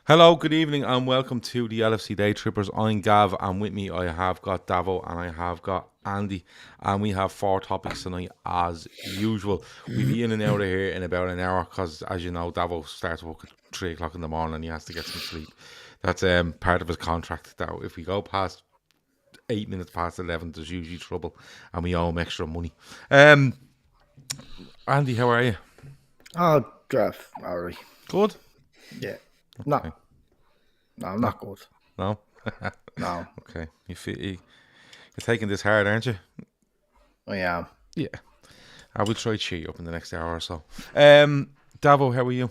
Hello, good evening, and welcome to the LFC Daytrippers. I'm Gav, and with me I have got Davo and I have got Andy, and we have 4 topics tonight as usual. We'll be in and out of here in about an hour because, as you know, Davo starts work at 3 o'clock in the morning and he has to get some sleep. That's part of his contract. That if we go past 8 minutes past 11, there's usually trouble, and we owe him extra money. Andy, how are you? Oh, Gav, alright. Good? Yeah. Okay. No, not good. No? No. Okay. You're taking this hard, aren't you? I am. Yeah. I will try to cheer you up in the next hour or so. Davo, how are you?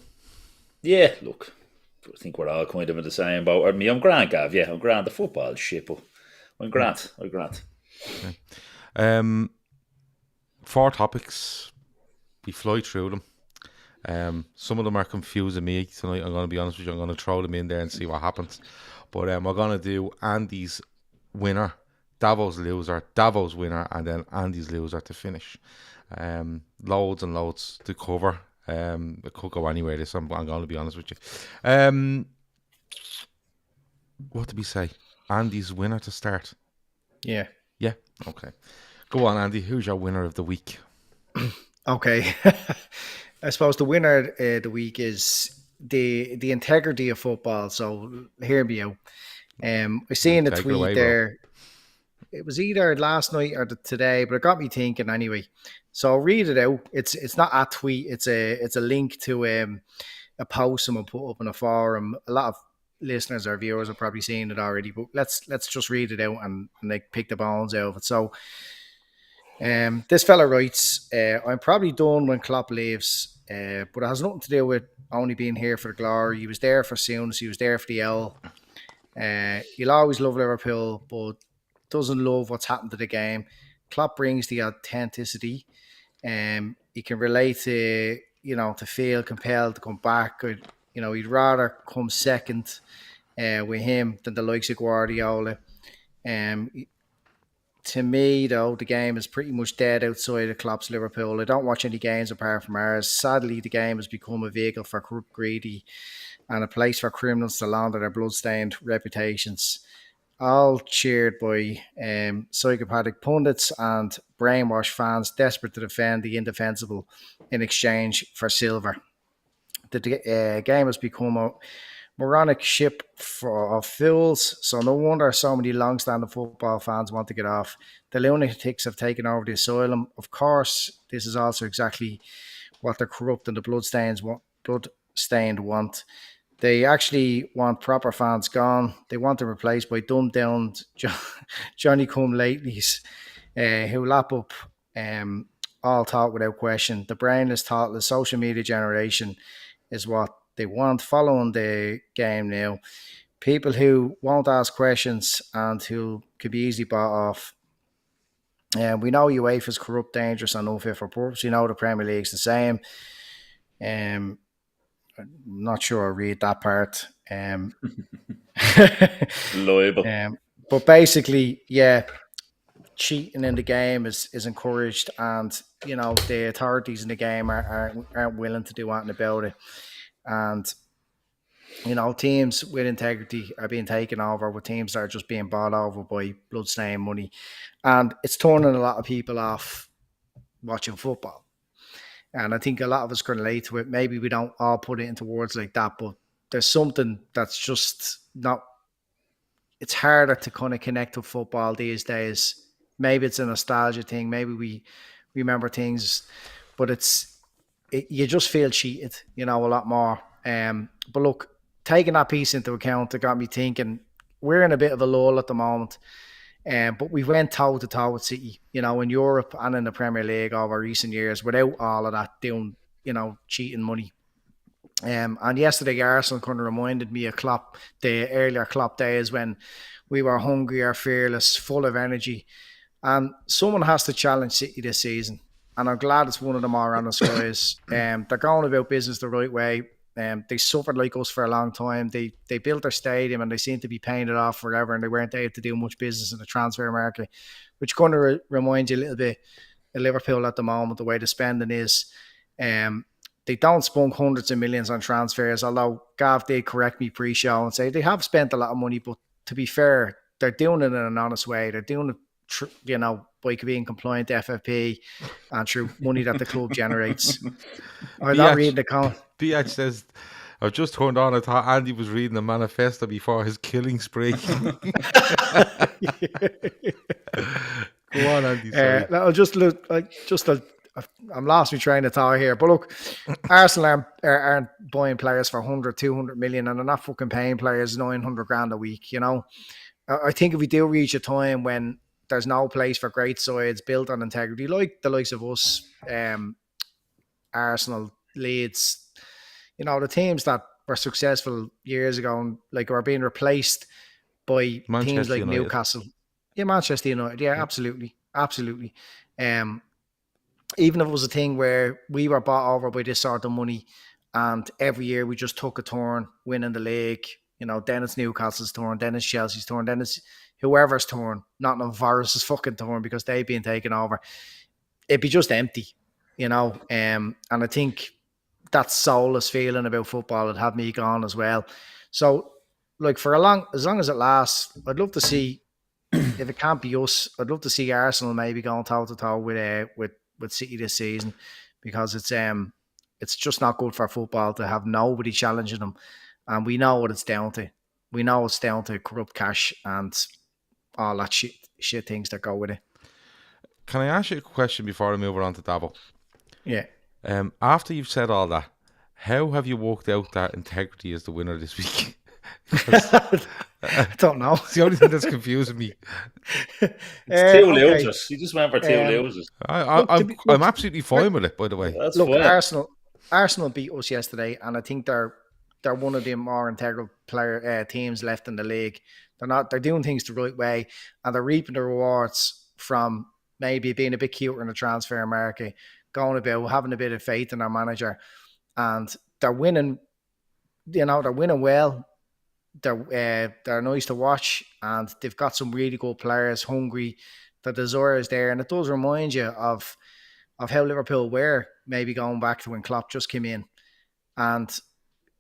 Yeah, look, I think we're all kind of in the same boat. I mean, I'm grand, Gav. Yeah, I'm grand. The football shit, but I'm grand. I'm grand. Okay. 4 topics. We fly through them. Some of them are confusing me tonight. I'm going to be honest with you. I'm going to throw them in there and see what happens. But we're going to do Andy's winner, Davo's loser, Davo's winner, and then Andy's loser to finish. Loads and loads to cover. It could go anywhere. This I'm going to be honest with you. What did we say? Andy's winner to start. Yeah. Yeah. Okay. Go on, Andy. Who's your winner of the week? Okay. I suppose the winner of the week is the integrity of football. So hear me out. I seen a tweet away, there. Bro. It was either last night or today, but it got me thinking anyway. So I'll read it out. It's not a tweet. It's a link to a post someone put up in a forum. A lot of listeners or viewers have probably seen it already, but let's just read it out and like pick the bones out of it. So this fella writes, I'm probably done when Klopp leaves, but it has nothing to do with only being here for the glory. He was there for Souness, he was there for the L. He'll always love Liverpool, but doesn't love what's happened to the game. Klopp brings the authenticity. He can relate to, to feel compelled to come back. Or, he'd rather come second with him than the likes of Guardiola. To me, though, the game is pretty much dead outside of Klopp's Liverpool. I don't watch any games apart from ours. Sadly, the game has become a vehicle for corrupt, greedy, and a place for criminals to launder their blood-stained reputations. All cheered by psychopathic pundits and brainwashed fans desperate to defend the indefensible in exchange for silver. The game has become a moronic ship of fools, so no wonder so many long-standing football fans want to get off. The lunatics have taken over the asylum. Of course, this is also exactly what the corrupt and the bloodstained want. They actually want proper fans gone. They want them replaced by dumbed-down Johnny-come-latelys who lap up all talk without question. The brainless, thoughtless social media generation is what they want following the game now. People who won't ask questions and who could be easily bought off. We know UEFA is corrupt, dangerous, and unfit for purpose. We know the Premier League's the same. I'm not sure I read that part. Liable. But basically, yeah, cheating in the game is encouraged, and the authorities in the game aren't willing to do anything about it. And teams with integrity are being taken over with teams that are just being bought over by blood-stained money, and it's turning a lot of people off watching football. And I think a lot of us can relate to it. Maybe we don't all put it into words like that, but there's something that's just not. It's harder to kind of connect with football these days. Maybe it's a nostalgia thing. Maybe we remember things, but you just feel cheated, a lot more. But look, taking that piece into account, it got me thinking we're in a bit of a lull at the moment. But we went toe to toe with City, in Europe and in the Premier League over recent years without all of that doing, cheating money. And yesterday, Arsenal kind of reminded me of Klopp, the earlier Klopp days when we were hungrier, fearless, full of energy. And someone has to challenge City this season. And I'm glad it's one of them more honest guys. They're going about business the right way. They suffered like us for a long time. They built their stadium and they seem to be paying it off forever, and they weren't able to do much business in the transfer market, which kind of reminds you a little bit of Liverpool at the moment, the way the spending is. They don't spunk hundreds of millions on transfers, although Gav did correct me pre-show and say they have spent a lot of money, but to be fair, they're doing it in an honest way. They're doing it, by being compliant to FFP and through money that the club generates. I'm not reading the comment. BH says, I've just turned on, I thought Andy was reading the manifesto before his killing spree. Go on, Andy. I'll just look, I'm lost my train of thought here. But look, Arsenal aren't buying players for 100, 200 million, and they're not fucking paying players 900 grand a week, I think if we do reach a time when there's no place for great sides built on integrity, like the likes of us, Arsenal, Leeds, the teams that were successful years ago and are being replaced by Manchester teams like United. Newcastle. Yeah, Manchester United. Yeah, absolutely. Absolutely. Even if it was a thing where we were bought over by this sort of money and every year we just took a turn winning the league, then it's Newcastle's turn, then it's Chelsea's turn, then it's whoever's turn, Nottingham Forest's fucking turn because they've been taken over. It'd be just empty, and I think that soulless feeling about football would have me gone as well. So, for as long as it lasts, I'd love to see, if it can't be us, I'd love to see Arsenal maybe going toe to toe with City this season, because it's just not good for football to have nobody challenging them, and we know what it's down to. We know it's down to corrupt cash and all that shit things that go with it. Can I ask you a question before I move on to Davo? Yeah. After you've said all that, how have you worked out that integrity is the winner this week? I don't know. It's the only thing that's confusing me. It's two losers. You just went for two losers. I'm absolutely fine with it, by the way. That's look, fine. Arsenal beat us yesterday, and I think they're one of the more integral teams left in the league. They're doing things the right way, and they're reaping the rewards from maybe being a bit cuter in the transfer market, going about having a bit of faith in their manager, and they're winning. They're winning well. They're nice to watch, and they've got some really good players, hungry. The desire is there, and it does remind you of how Liverpool were maybe going back to when Klopp just came in, and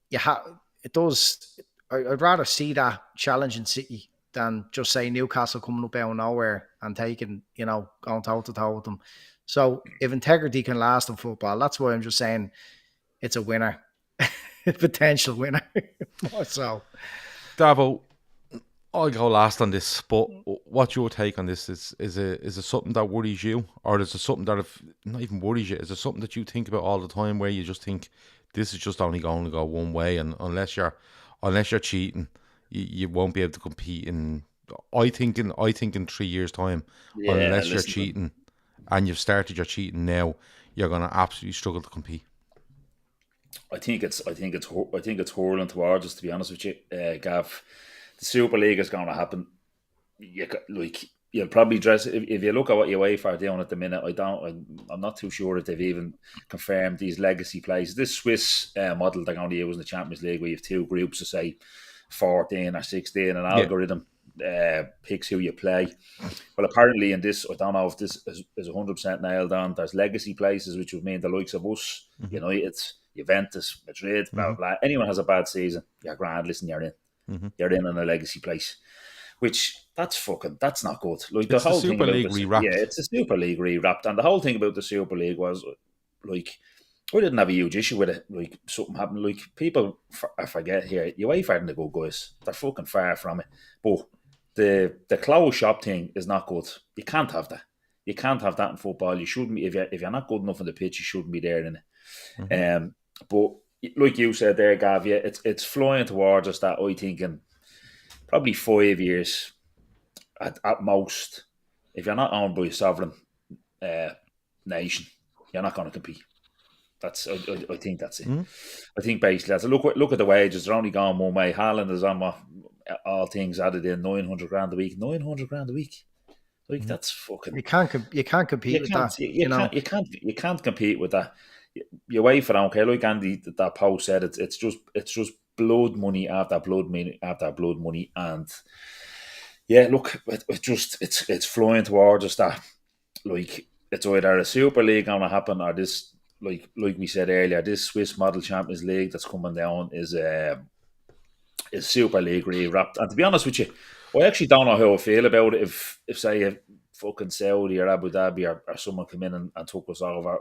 it does. I'd rather see that challenging City than just say Newcastle coming up out of nowhere and taking, going toe to toe with them. So if integrity can last in football, that's why I'm just saying it's a winner, potential winner. So, Davo, I'll go last on this. But what's your take on this? Is it something that worries you, or is it something that not even worries you? Is it something that you think about all the time, where you just think this is just only going to go one way, and unless you're cheating, you won't be able to compete in. I think in 3 years' time, unless you're cheating, and you've started your cheating now, you're going to absolutely struggle to compete. I think it's hurling towards us, to be honest with you, Gav. The Super League is going to happen. You'll probably dress if you look at what UEFA are doing at the minute. I'm not too sure that they've even confirmed these legacy plays. This Swiss model they're going to use in the Champions League, where you have two groups of say 14 or 16, an algorithm picks who you play. Well, apparently in this, I don't know if this is 100% nailed on. There's legacy places, which would mean the likes of us, United, Juventus, Madrid, blah blah. Anyone has a bad season, you're grand. Listen, you're in. You're in a legacy place, which that's not good. The whole Super League rewrapped. Yeah, it's a Super League rewrapped, and the whole thing about the Super League was I didn't have a huge issue with it. Something happened. People, I forget here, UEFA aren't the good guys. They're fucking far from it. But the closed shop thing is not good. You can't have that. You can't have that in football. You shouldn't be if you're not good enough on the pitch. You shouldn't be there in it. But like you said there, Gav, it's flying towards us that I think in probably 5 years, at most, if you're not owned by a sovereign nation, you're not going to compete. I think that's it. I think basically that's look at the wages. They're only going one way. Haaland is on all things added in $900,000 a week. $900,000 a week. Like that's fucking. You can't compete with that. You can't compete with that. You wait for okay. Like Andy that post said, it's just blood money after blood money after blood money, and yeah, look, it's flowing towards us that like it's either a Super League going to happen or this. Like we said earlier, this Swiss Model Champions League that's coming down is Super League rewrapped. And to be honest with you, I actually don't know how I feel about it. If say a fucking Saudi or Abu Dhabi or someone come in and took us over,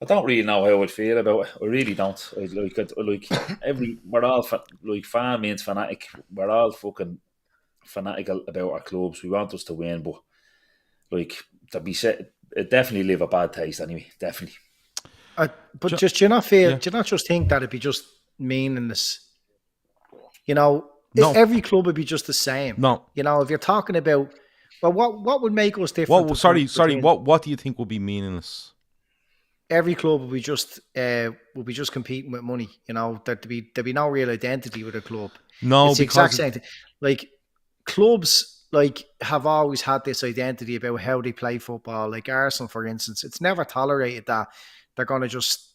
I don't really know how I'd feel about it. I really don't. We're all fan means fanatic. We're all fucking fanatical about our clubs. We want us to win, but like to be said, it definitely leave a bad taste anyway. Definitely. But do you not feel? Do you not just think that it'd be just meaningless? No. Every club would be just the same. No. If you're talking about, well, what would make us different? Sorry. What do you think would be meaningless? Every club would be just competing with money. There'd be no real identity with a club. No, it's the exact same thing. Like clubs, have always had this identity about how they play football. Like Arsenal, for instance, it's never tolerated that they're going to just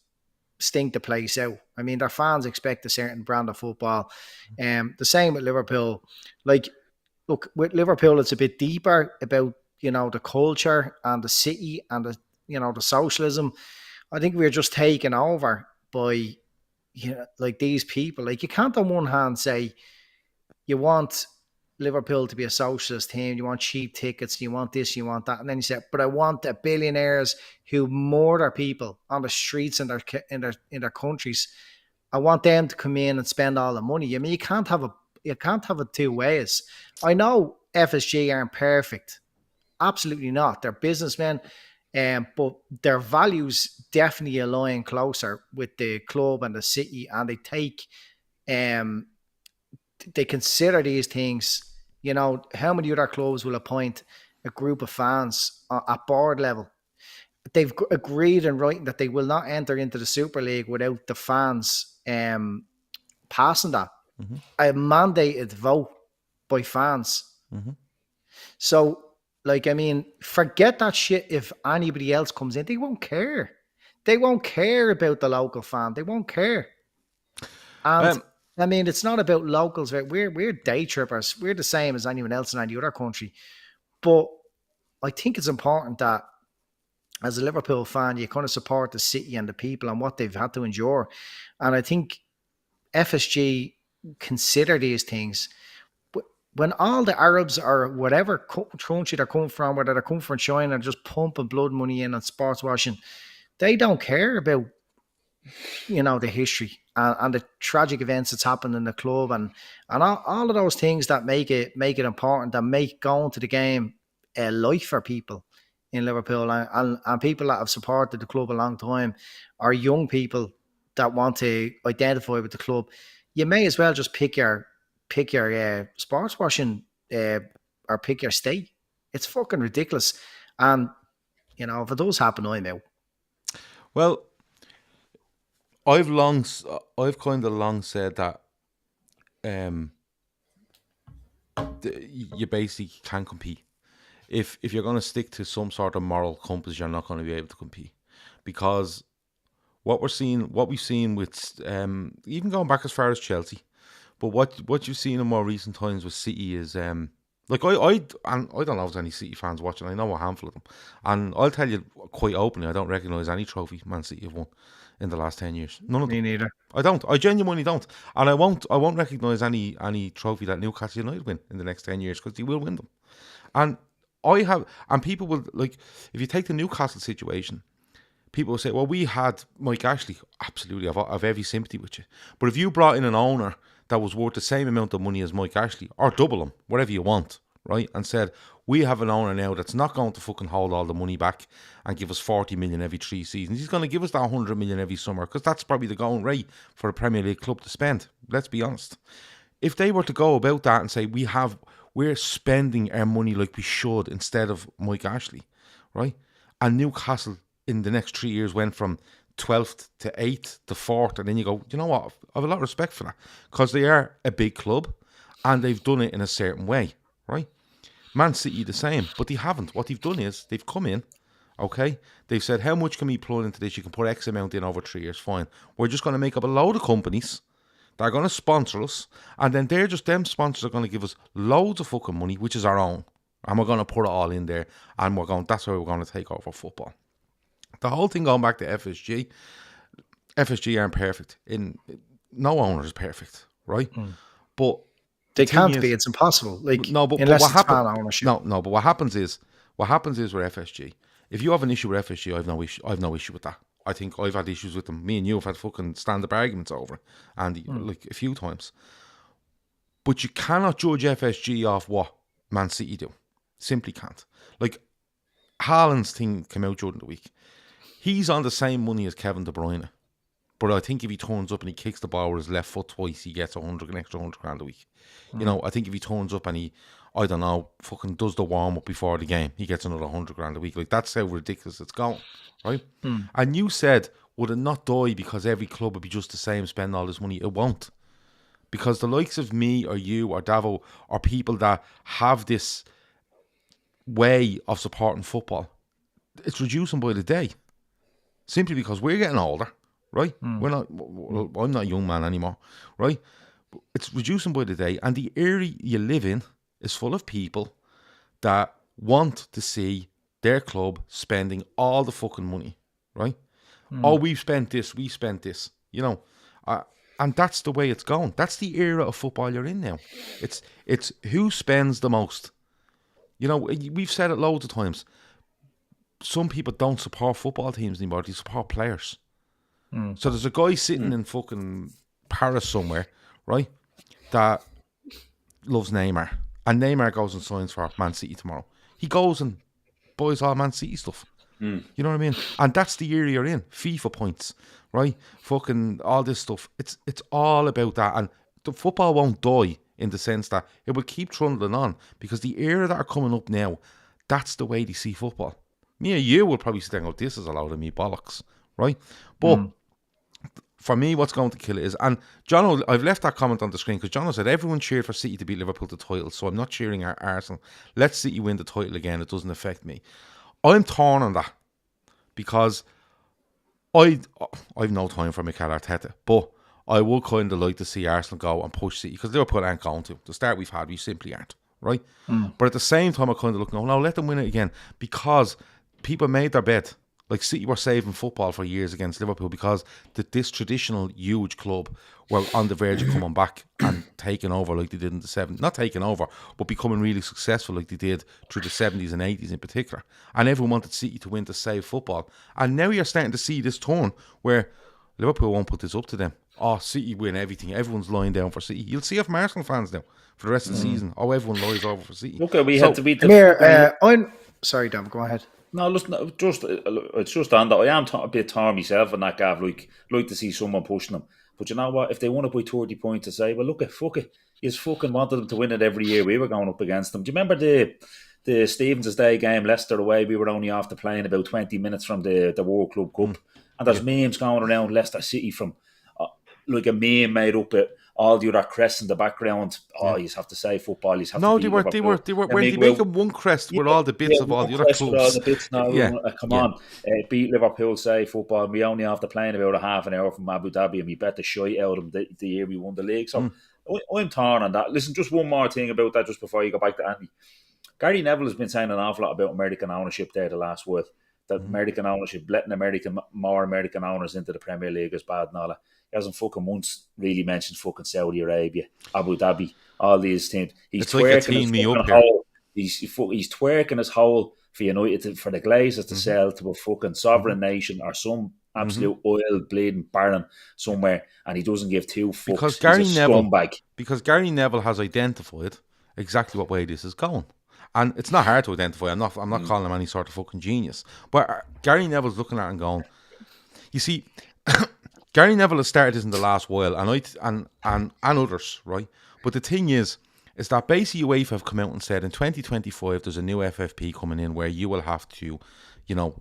stink the place out. I mean, their fans expect a certain brand of football. The same with Liverpool. Look, with Liverpool, it's a bit deeper about the culture and the city and the socialism. I think we're just taken over by these people. You can't on one hand say you want Liverpool to be a socialist team, you want cheap tickets, you want this, you want that, and then you say, but I want the billionaires who murder people on the streets in their countries. I want them to come in and spend all the money. I mean, you can't have it two ways. I know FSG aren't perfect, absolutely not. They're businessmen, but their values definitely align closer with the club and the city, and they take they consider these things. How many other clubs will appoint a group of fans at board level? They've agreed in writing that they will not enter into the Super League without the fans passing that. Mm-hmm. A mandated vote by fans. Mm-hmm. So, forget that shit if anybody else comes in. They won't care. They won't care about the local fan. They won't care. And it's not about locals. We're day trippers. We're the same as anyone else in any other country. But I think it's important that as a Liverpool fan, you kind of support the city and the people and what they've had to endure. And I think FSG consider these things. When all the Arabs or whatever country they're coming from, whether they're coming from China, just pumping blood money in on sports washing, they don't care about the history and the tragic events that's happened in the club and all of those things that make it important, that make going to the game a life for people in Liverpool and people that have supported the club a long time, or young people that want to identify with the club. You may as well just pick your sports washing or pick your state. It's fucking ridiculous. And if it does happen, I'm out. Well, I've kind of long said that you basically can't compete. If you're going to stick to some sort of moral compass, you're not going to be able to compete, because what we've seen with even going back as far as Chelsea, but what you've seen in more recent times with City is I don't know if there's any City fans watching. I know a handful of them, and I'll tell you quite openly, I don't recognise any trophy Man City have won in the last 10 years. None of them. Me neither. I don't. I genuinely don't, and I won't recognise any trophy that Newcastle United win in the next 10 years, because they will win them. And people will, if you take the Newcastle situation, people will say, well, we had Mike Ashley. Absolutely, I've every sympathy with you. But if you brought in an owner that was worth the same amount of money as Mike Ashley, or double him, whatever you want, right, and said, we have an owner now that's not going to fucking hold all the money back and give us 40 million every 3 seasons. He's going to give us that 100 million every summer, because that's probably the going rate for a Premier League club to spend. Let's be honest. If they were to go about that and say, we have we're spending our money like we should instead of Mike Ashley, right? And Newcastle in the next 3 years went from 12th to 8th to 4th, and then you go, you know what? I have a lot of respect for that because they are a big club and they've done it in a certain way, right? Man City the same, but they haven't. What they've done is they've come in, okay? They've said, how much can we plug into this? You can put X amount in over 3 years, fine. We're just going to make up a load of companies that are going to sponsor us, and then them sponsors are going to give us loads of fucking money, which is our own, and we're going to put it all in there, and that's how we're going to take over football. The whole thing going back to FSG aren't perfect. No owner is perfect, right? But they can't be. It's impossible. Like no, but unless what it's happens? fan ownership. No. But what happens is with FSG. If you have an issue with FSG, I have no issue with that. I think I've had issues with them. Me and you have had fucking stand-up arguments over it, and like a few times. But you cannot judge FSG off what Man City do. Simply can't. Like Haaland's thing came out during the week. He's on the same money as Kevin De Bruyne. But I think if he turns up and he kicks the ball with his left foot twice, he gets an extra 100 grand a week. You know, I think if he turns up and he, I don't know, fucking does the warm-up before the game, he gets another 100 grand a week. Like, that's how ridiculous it's going, right? And you said, would it not die because every club would be just the same, spend all this money? It won't. Because the likes of me or you or Davo are people that have this way of supporting football. It's reducing by the day. Simply because we're getting older, right? We're not. Well, I'm not a young man anymore, right? It's reducing by the day, and the area you live in is full of people that want to see their club spending all the fucking money, right? Oh, we spent this, you know, and that's the way it's going. That's the era of football you're in now. It's who spends the most. You know, we've said it loads of times. Some people don't support football teams anymore. They support players. So there's a guy sitting in fucking Paris somewhere, right, that loves Neymar. And Neymar goes and signs for Man City tomorrow. He goes and buys all Man City stuff. You know what I mean? And that's the area you're in. FIFA points, right? Fucking all this stuff. It's all about that. And the football won't die in the sense that it will keep trundling on because the era that are coming up now, that's the way they see football. Me and you will probably say, oh, this is a load of me bollocks, right? But for me, what's going to kill it is, and John, I've left that comment on the screen because John said everyone cheered for City to beat Liverpool to the title, so I'm not cheering our Arsenal. Let City win the title again. It doesn't affect me. I'm torn on that because I've no time for Mikel Arteta, but I would kind of like to see Arsenal go and push City because Liverpool aren't going to. The start we've had, we simply aren't, right? But at the same time, I kind of look, no, let them win it again because people made their bet. Like City were saving football for years against Liverpool because this traditional huge club were on the verge of coming back and taking over like they did in the 70s. Not taking over, but becoming really successful like they did through the 70s and 80s in particular. And everyone wanted City to win to save football. And now you're starting to see this turn where Liverpool won't put this up to them. Oh, City win everything. Everyone's lying down for City. You'll see it from Arsenal fans now for the rest of the season. Oh, everyone lies over for City. Look, we had to beat the... Sorry, Dom, go ahead. No, listen, it's just on that. I am a bit torn myself on that, Gav. Like to see someone pushing them. But you know what? If they want to by 30 points to say, well, look, fuck it. You just fucking wanted them to win it every year. We were going up against them. Do you remember the Stevens' Day game, Leicester away? We were only after playing about 20 minutes from the World Club Cup. And there's memes going around Leicester City from like a meme made up at all the other crests in the background. Oh, you have to say football. You have no, to they were. When they making one crest with all the bits of all the other clubs. With all the bits now. Come on, beat Liverpool. Say football. We only have to playing about a half an hour from Abu Dhabi, and we bet the shite out of them the year we won the league. So I'm torn on that. Listen, just one more thing about that, just before you go back to Andy. Gary Neville has been saying an awful lot about American ownership there the last word. That American ownership, letting more American owners into the Premier League is bad and all that. He hasn't fucking once really mentioned fucking Saudi Arabia, Abu Dhabi, all these teams. He's twerking me up here. He's twerking his whole for United, for the Glazers to sell to a fucking sovereign nation or some absolute oil bleeding baron somewhere, and he doesn't give two fucks. Because Gary Neville has identified exactly what way this is going. And it's not hard to identify. I'm not calling him any sort of fucking genius. But Gary Neville's looking at it and going, you see, Gary Neville has started this in the last while, and others, right? But the thing is, is that basically UEFA have come out and said in 2025 there's a new FFP coming in where you will have to,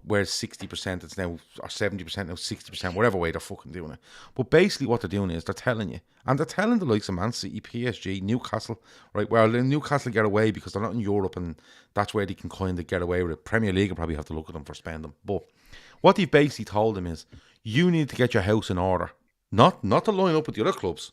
where 60% it's now, or 70% now, 60%, whatever way they're fucking doing it. But basically what they're doing is they're telling you, and they're telling the likes of Man City, PSG, Newcastle, right, well, Newcastle get away because they're not in Europe and that's where they can kind of get away with it. Premier League will probably have to look at them for spending. But what they've basically told them is, you need to get your house in order. Not to line up with the other clubs,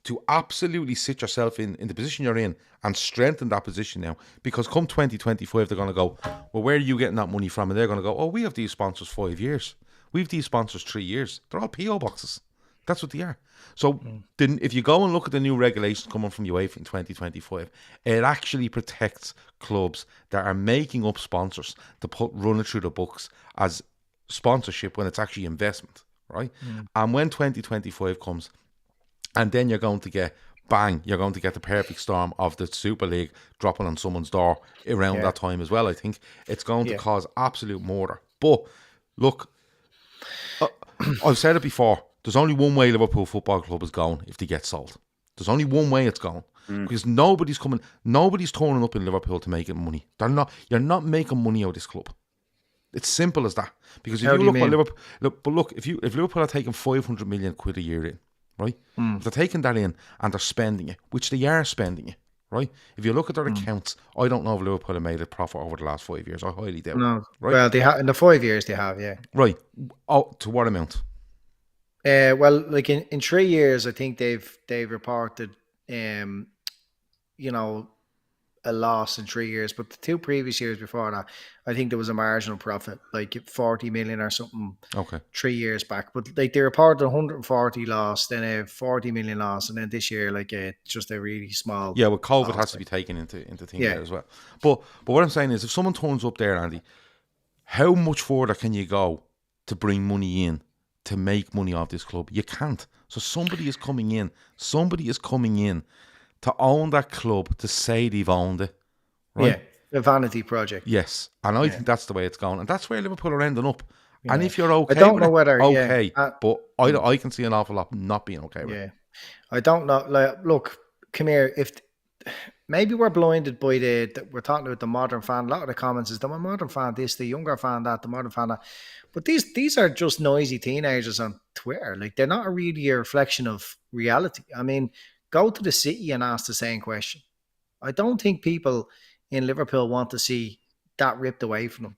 to absolutely sit yourself in the position you're in and strengthen that position now. Because come 2025, they're going to go, well, where are you getting that money from? And they're going to go, oh, we have these sponsors 5 years. We have these sponsors 3 years. They're all PO boxes. That's what they are. So then if you go and look at the new regulations coming from UEFA in 2025, it actually protects clubs that are making up sponsors to run it through the books as sponsorship when it's actually investment, right? And when 2025 comes, and then you're going to get, bang, you're going to get the perfect storm of the Super League dropping on someone's door around that time as well. I think it's going to cause absolute murder. But look, I've said it before, there's only one way Liverpool Football Club is going if they get sold. There's only one way it's going. Because nobody's turning up in Liverpool to make it money. You're not making money out of this club. It's simple as that. Because if you look at Liverpool, if Liverpool are taking 500 million quid a year in, right? If they're taking that in and they're spending it, which they are spending it, right? If you look at their accounts, I don't know if Liverpool have made a profit over the last 5 years. I highly doubt. No, right? Well, they have in the 5 years they have, yeah. Right. Oh, to what amount? Well, like in 3 years, I think they've reported, a loss in 3 years. But the 2 previous years before that, I think there was a marginal profit, like 40 million or something. Okay. 3 years back, but like they reported 140 loss, then a 40 million loss, and then this year like just a really small. Yeah, well, COVID has to be taken into things there as well. But what I'm saying is, if someone turns up there, Andy, how much further can you go to bring money in to make money off this club? You can't. So somebody is coming in to own that club, to say they've owned it, right? Yeah, a vanity project. Yes, and I think that's the way it's going, and that's where Liverpool are ending up. Yeah. And if you're okay, I don't know whether but I can see an awful lot not being okay with it. I don't know. Like, look, come here. If maybe we're blinded by we're talking about the modern fan. A lot of the comments is the modern fan this, the younger fan that, the modern fan that. But these are just noisy teenagers on Twitter. Like, they're not really a reflection of reality. I mean, go to the city and ask the same question. I don't think people in Liverpool want to see that ripped away from them.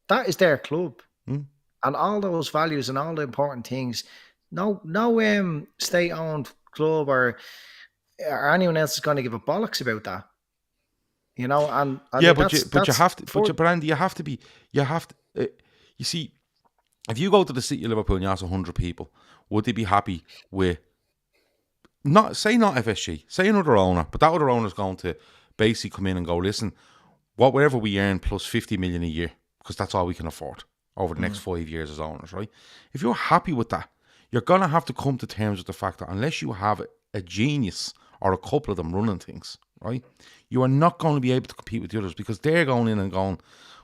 That is their club. And all those values and all the important things. No state-owned club or anyone else is going to give a bollocks about that. And yeah, but you have to. But Brandy, you have to. You see, if you go to the city of Liverpool and you ask 100 people, would they be happy with not FSG, say another owner, but that other owner is going to basically come in and go, listen, whatever we earn plus 50 million a year, because that's all we can afford over the next 5 years as owners, right? If you're happy with that, you're going to have to come to terms with the fact that unless you have a genius or a couple of them running things, right, you are not going to be able to compete with the others, because they're going in and going,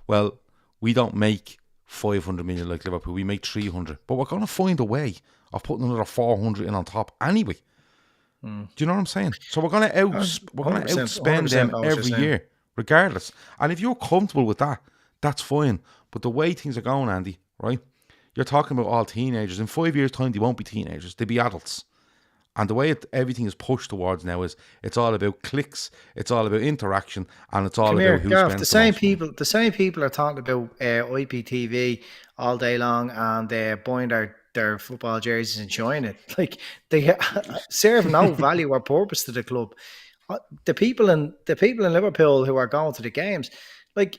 well, we don't make 500 million like Liverpool, we make 300, but we're going to find a way of putting another 400 in on top anyway. Do you know what I'm saying? So we're going to outspend them every year, regardless. And if you're comfortable with that, that's fine. But the way things are going, Andy, right? You're talking about all teenagers. In 5 years' time, they won't be teenagers. They'll be adults. And the way everything is pushed towards now is it's all about clicks, it's all about interaction, and it's all about who spends the same people. The same people are talking about IPTV all day long and buying their football jerseys and enjoying it. Like, they serve no value or purpose to the club. The people in Liverpool who are going to the games, like,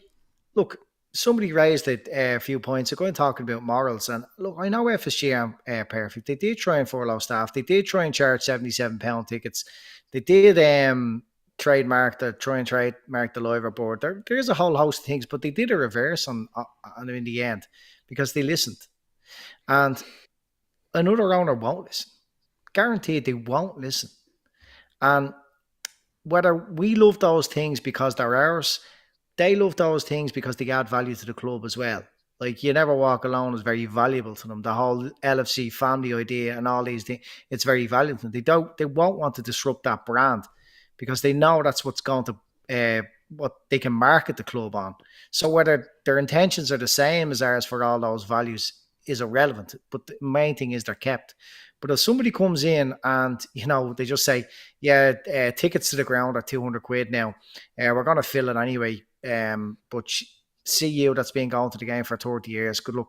look, somebody raised a few points ago and talking about morals. And look, I know FSG aren't perfect. They did try and furlough staff. They did try and charge £77 tickets. They did trademark the live board. There's a whole host of things, but they did a reverse on in the end because they listened. And another owner won't listen. Guaranteed they won't listen. And whether we love those things because they're ours, they love those things because they add value to the club as well. Like, You Never Walk Alone is very valuable to them. The whole LFC family idea and all these things, it's very valuable to them. They won't want to disrupt that brand because they know that's what's going to what they can market the club on. So whether their intentions are the same as ours for all those values is irrelevant. But the main thing is they're kept. But if somebody comes in and, they just say, yeah, tickets to the ground are 200 quid now. We're going to fill it anyway. But see you that's been going to the game for 30 years. Good luck.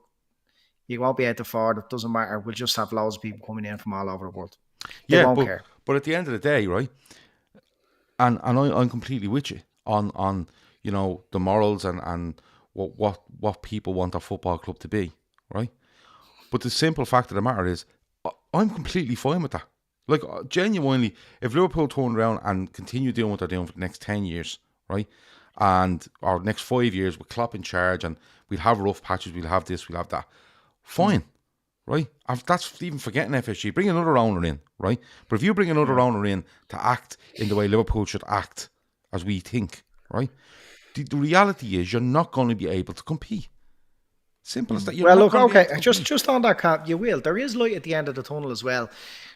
You won't be able to afford it. Doesn't matter. We'll just have loads of people coming in from all over the world. They won't care. But at the end of the day, right? And I'm completely with you on the morals and what people want a football club to be, right? But the simple fact of the matter is, I'm completely fine with that. Like, genuinely, if Liverpool turn around and continue doing what they're doing for the next 10 years, right? And our next 5 years with Klopp in charge, and we'll have rough patches, we'll have this, we'll have that. Fine, right? That's even forgetting FSG. Bring another owner in, right? But if you bring another owner in to act in the way Liverpool should act, as we think, right? The reality is you're not going to be able to compete. Simple as that. Just on that, Cap, you will. There is light at the end of the tunnel as well.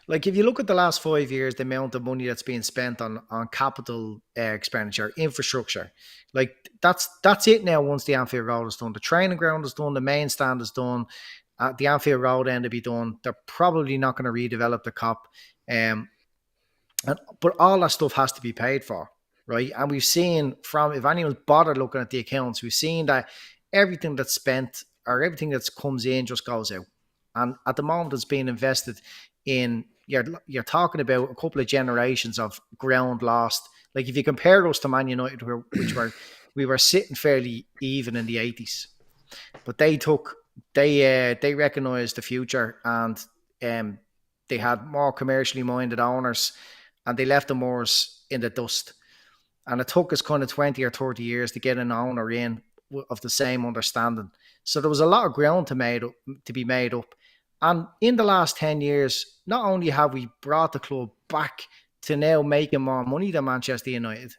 Like, if you look at the last 5 years, the amount of money that's being spent on capital expenditure, infrastructure, like that's it now. Once the Anfield Road is done, the training ground is done, the main stand is done, the Anfield Road end to be done. They're probably not going to redevelop the COP, but all that stuff has to be paid for, right? And we've seen if anyone's bothered looking at the accounts, we've seen that everything that's spent or everything that comes in just goes out. And at the moment, it's being invested in. You're talking about a couple of generations of ground lost. Like, if you compare us to Man United, we were sitting fairly even in the 80s, but they recognised the future, and they had more commercially minded owners, and they left the Moors in the dust. And it took us kind of 20 or 30 years to get an owner in of the same understanding. So there was a lot of ground to be made up. And in the last 10 years, not only have we brought the club back to now making more money than Manchester United,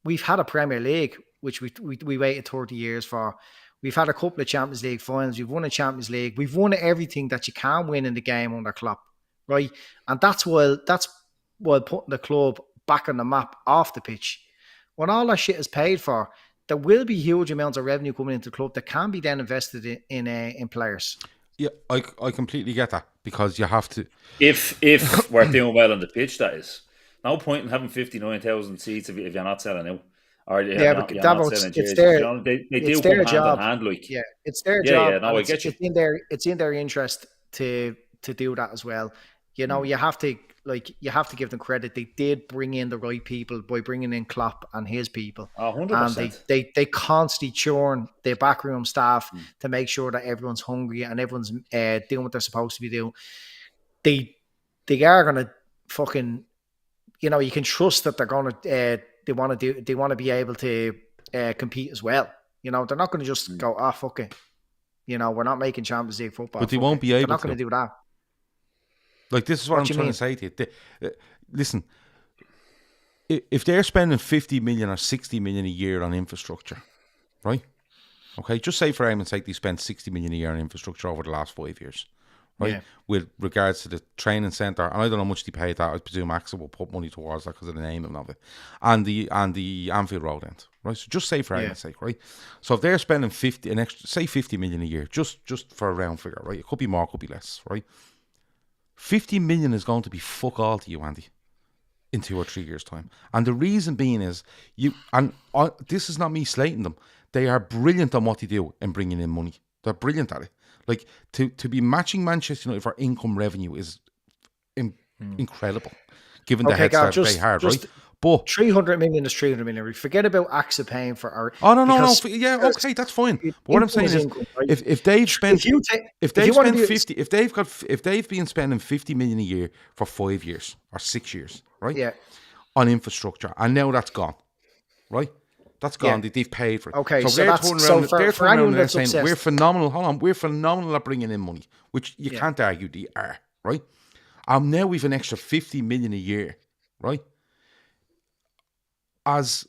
we've had a Premier League, which we waited 30 years for. We've had a couple of Champions League finals. We've won a Champions League. We've won everything that you can win in the game under Klopp, right? And that's while putting the club back on the map off the pitch. When all that shit is paid for, there will be huge amounts of revenue coming into the club that can be then invested in players. Yeah, I completely get that, because you have to. If we're doing well on the pitch, that is. No point in having 59,000 seats if you're not selling out. Or but Davo, it's their job. Hand, like. Yeah, it's their job. Yeah, no, I get you. It's in their interest to do that as well. You have to give them credit. They did bring in the right people by bringing in Klopp and his people. 100%. And they constantly churn their backroom staff to make sure that everyone's hungry and everyone's doing what they're supposed to be doing. They are going to fucking, you can trust that they're going to they want to be able to compete as well. They're not going to just go, fuck it. We're not making Champions League football. But they won't be able to. They're not going to do that. Like, this is what I'm trying to say to you. Listen, if they're spending 50 million or 60 million a year on infrastructure, right? Okay, just say for argument's sake they spent 60 million a year on infrastructure over the last 5 years, right? Yeah. With regards to the training centre, and I don't know how much they paid that. I presume Axel will put money towards that because of the name of it, and the Anfield Road end, right? So just say for argument's sake, right? So if they're spending 50 million a year, just for a round figure, right? It could be more, could be less, right? 50 million is going to be fuck all to you, Andy, in 2 or 3 years' time. And the reason being is, this is not me slating them. They are brilliant on what they do in bringing in money. They're brilliant at it. Like, to be matching Manchester United for income revenue is incredible, given the head start they had, right? But 300 million is 300 million. Forget about AXA paying for our. Oh no, yeah, okay, that's fine. But what I'm saying is, income, right? if they've been spending 50 million a year for 5 years or 6 years, right? Yeah. On infrastructure, and now that's gone, right? That's gone. Yeah. They've paid for it. Okay, so they're turning around and saying, "We're phenomenal." Hold on, we're phenomenal at bringing in money, which you can't argue they are, right? Now we've an extra 50 million a year, right? As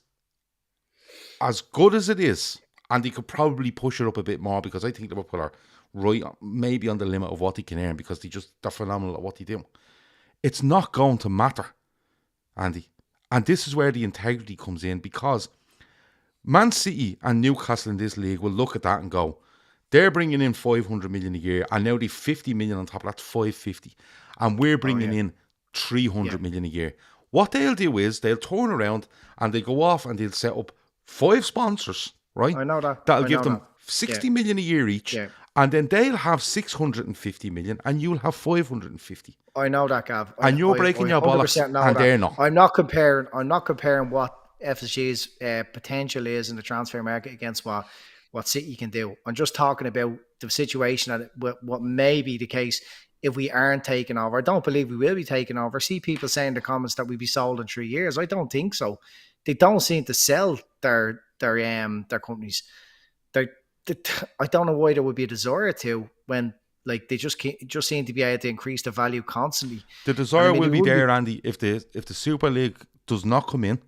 good as it is, and they could probably push it up a bit more, because I think Liverpool are right, maybe on the limit of what they can earn, because they're phenomenal at what they do. It's not going to matter, Andy. And this is where the integrity comes in, because Man City and Newcastle in this league will look at that and go, they're bringing in 500 million a year, and now they've 50 million on top. That's 550, and we're bringing in 300 million a year. What they'll do is they'll turn around and they go off and they'll set up 5 sponsors, right? I know that. That'll give them 60 million a year each, and then they'll have 650 million, and you'll have 550. I know that, Gav. And you're breaking your bollocks, and they're not. I'm not comparing what FSG's potential is in the transfer market against what City can do. I'm just talking about the situation that what may be the case if we aren't taking over. I don't believe we will be taking over. I see people saying in the comments that we'll be sold in 3 years. I don't think so. They don't seem to sell their companies. I don't know why there would be a desire to, when like they just seem to be able to increase the value constantly. The desire will be there, Andy, if the Super League does not come in,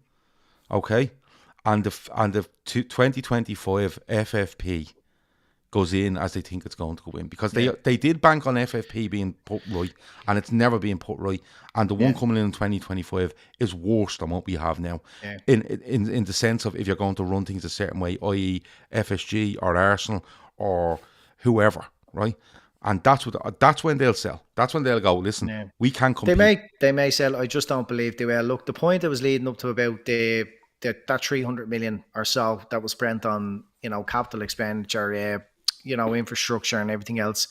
okay, and the 2025 FFP goes in as they think it's going to go in, because they did bank on FFP being put right, and it's never been put right, and the one coming in 2025 is worse than what we have now, in the sense of if you're going to run things a certain way, i.e. FSG or Arsenal or whoever, right? And that's when they'll sell. That's when they'll go, listen, we can compete. They may sell. I just don't believe they will. Look, the point I was leading up to about that 300 million or so that was spent on, capital expenditure, infrastructure and everything else,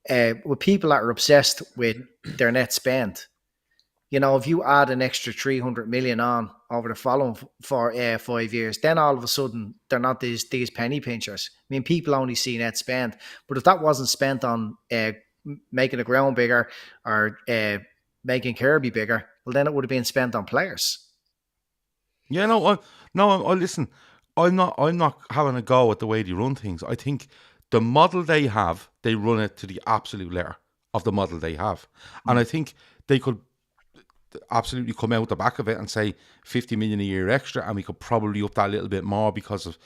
with people that are obsessed with their net spend. If you add an extra 300 million on over the following 5 years, then all of a sudden they're not these penny pinchers. I mean, people only see net spend, but if that wasn't spent on making the ground bigger or making Kirby bigger, well, then it would have been spent on players. Yeah, listen, I'm not having a go at the way they run things. I think the model they have, they run it to the absolute letter of the model they have, and I think they could absolutely come out the back of it and say 50 million a year extra, and we could probably up that a little bit more because of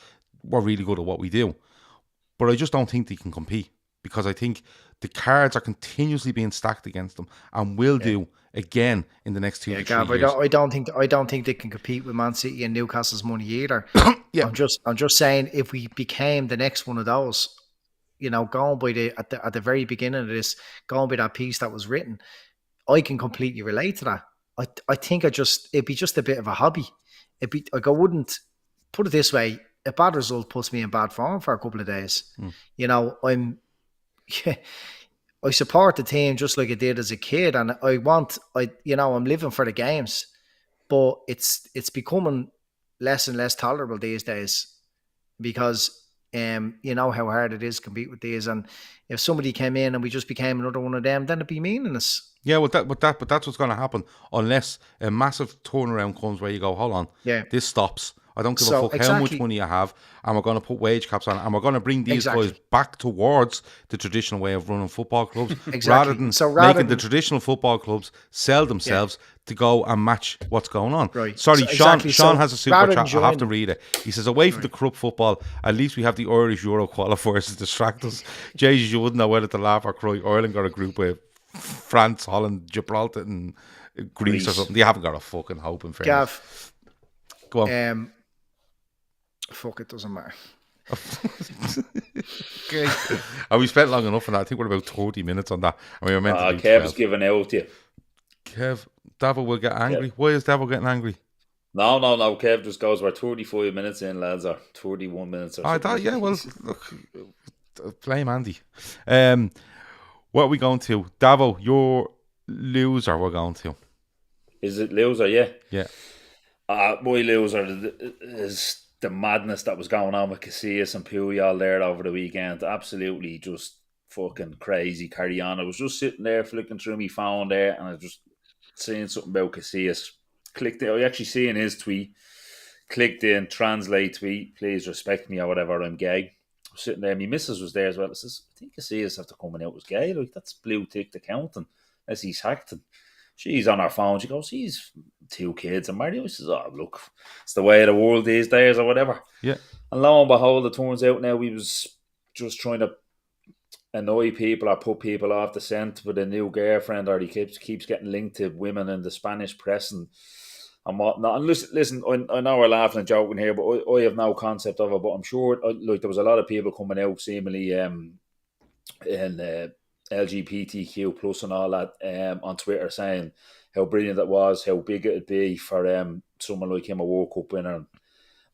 we're really good at what we do. But I just don't think they can compete, because I think the cards are continuously being stacked against them and will do again in the next 2 to 3 years. I don't think they can compete with Man City and Newcastle's money either. I'm just saying, if we became the next one of those, going by at the very beginning of this, going by that piece that was written, I can completely relate to that. I think it'd be just a bit of a hobby. It'd be like, I wouldn't put it this way. A bad result puts me in bad form for a couple of days. I support the team just like I did as a kid, and I'm living for the games, but it's becoming less and less tolerable these days, because how hard it is to compete with these, and if somebody came in and we just became another one of them, then it'd be meaningless. Yeah, but that's what's going to happen unless a massive turnaround comes where you go, hold on, this stops. I don't give a fuck how much money I have, and we're going to put wage caps on it, and we're going to bring these guys back towards the traditional way of running football clubs, rather than making the traditional football clubs sell themselves to go and match what's going on. Right. Sorry, Sean has a super chat. I have to read it. He says, away from the corrupt football, at least we have the Irish Euro qualifiers to distract us. Jesus, you wouldn't know whether to laugh or cry. Ireland got a group with France, Holland, Gibraltar and Greece or something. They haven't got a fucking hope in fairness. Gav, go on. Fuck, it doesn't matter. Okay. We spent long enough on that. I think we're about 30 minutes on that. And we were meant to do Kev's giving out to you. Kev, Davil will get angry. Why is Davil getting angry? No. Kev just goes, we're 35 minutes in, lads, or 31 minutes or something. Well, look, blame Andy. What are we going to? Davo, your loser we're going to. Is it loser? Yeah. Yeah. My loser is the madness that was going on with Casillas and Puyol there over the weekend. Absolutely just fucking crazy carry on. I was just sitting there flicking through my phone there, and I was just seeing something about Casillas. Clicked it. I actually seen his tweet. Clicked in, translate tweet, please respect me or whatever, I'm gay. I was sitting there, my missus was there as well. I says, I think Casillas after coming out was gay. Like, that's blue tick accounting as he's hacked. And she's on her phone. She goes, he's 2 kids and married. I says, oh, look, it's the way of the world these days or whatever. Yeah. And lo and behold, it turns out now he was just trying to annoy people or put people off the scent with a new girlfriend, or he keeps getting linked to women in the Spanish press. And and whatnot. And listen, I know we're laughing and joking here, but I have no concept of it. But I'm sure, like, there was a lot of people coming out seemingly in LGBTQ plus and all that on Twitter saying how brilliant it was, how big it'd be for someone like him, a World Cup winner, and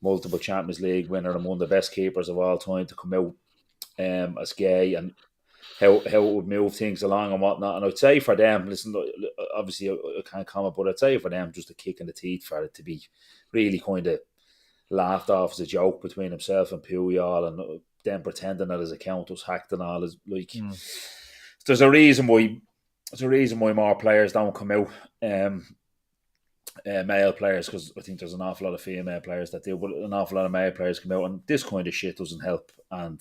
multiple Champions League winner, and one of the best keepers of all time, to come out as gay, and how it would move things along and whatnot. And I'd say for them, listen, obviously I can't comment, but I'd say for them, just a kick in the teeth for it to be really kind of laughed off as a joke between himself and Puyol, and them pretending that his account was hacked and all. Is like, there's a reason why more players don't come out, male players, because I think there's an awful lot of female players that do, but an awful lot of male players come out, and this kind of shit doesn't help. And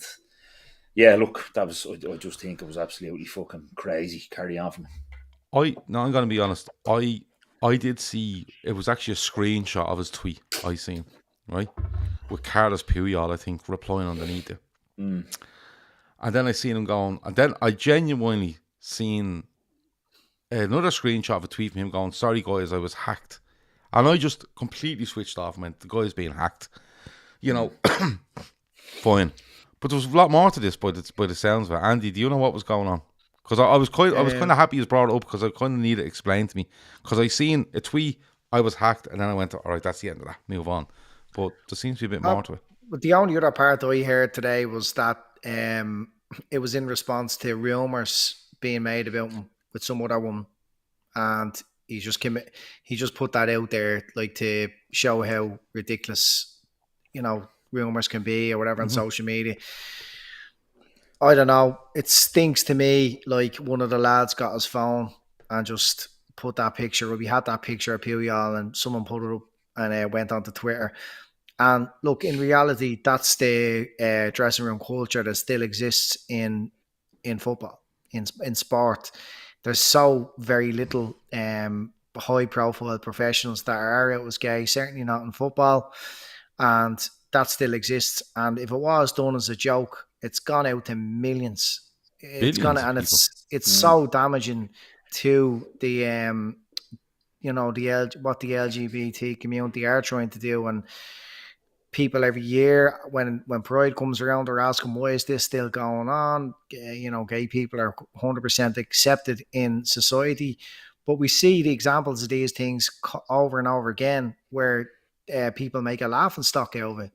yeah, look, I just think it was absolutely fucking crazy. Carry on from it. I'm going to be honest. I did see, it was actually a screenshot of his tweet I seen, right? With Carlos Puyol, I think, replying underneath it. And then I seen him going, and then I genuinely seen another screenshot of a tweet from him going, "Sorry guys, I was hacked." And I just completely switched off and went, the guy's being hacked. You know, fine. But there was a lot more to this by the sounds of it. Andy, do you know what was going on? Because I was kind of happy he's brought it up, because I kind of needed it explained to me. Because I seen a tweet, I was hacked, and then I went, all right, that's the end of that, move on. But there seems to be a bit more to it. But the only other part I heard today was that it was in response to rumours being made about him with some other woman, and he just put that out there, like, to show how ridiculous, you know, rumours can be or whatever on social media. I don't know. It stinks to me like one of the lads got his phone and just put that picture. We had that picture of Puyol and someone put it up and went onto Twitter. And look, in reality, that's the dressing room culture that still exists in football, in sport. There's so very little high-profile professionals that are out as gay, certainly not in football, and that still exists. And if it was done as a joke, it's gone out to millions. It's gone, and it's so damaging to the what the LGBT community are trying to do. And people every year, when Pride comes around, they're asking, why is this still going on? Gay people are 100% accepted in society, but we see the examples of these things over and over again, where people make a laughing stock out of it.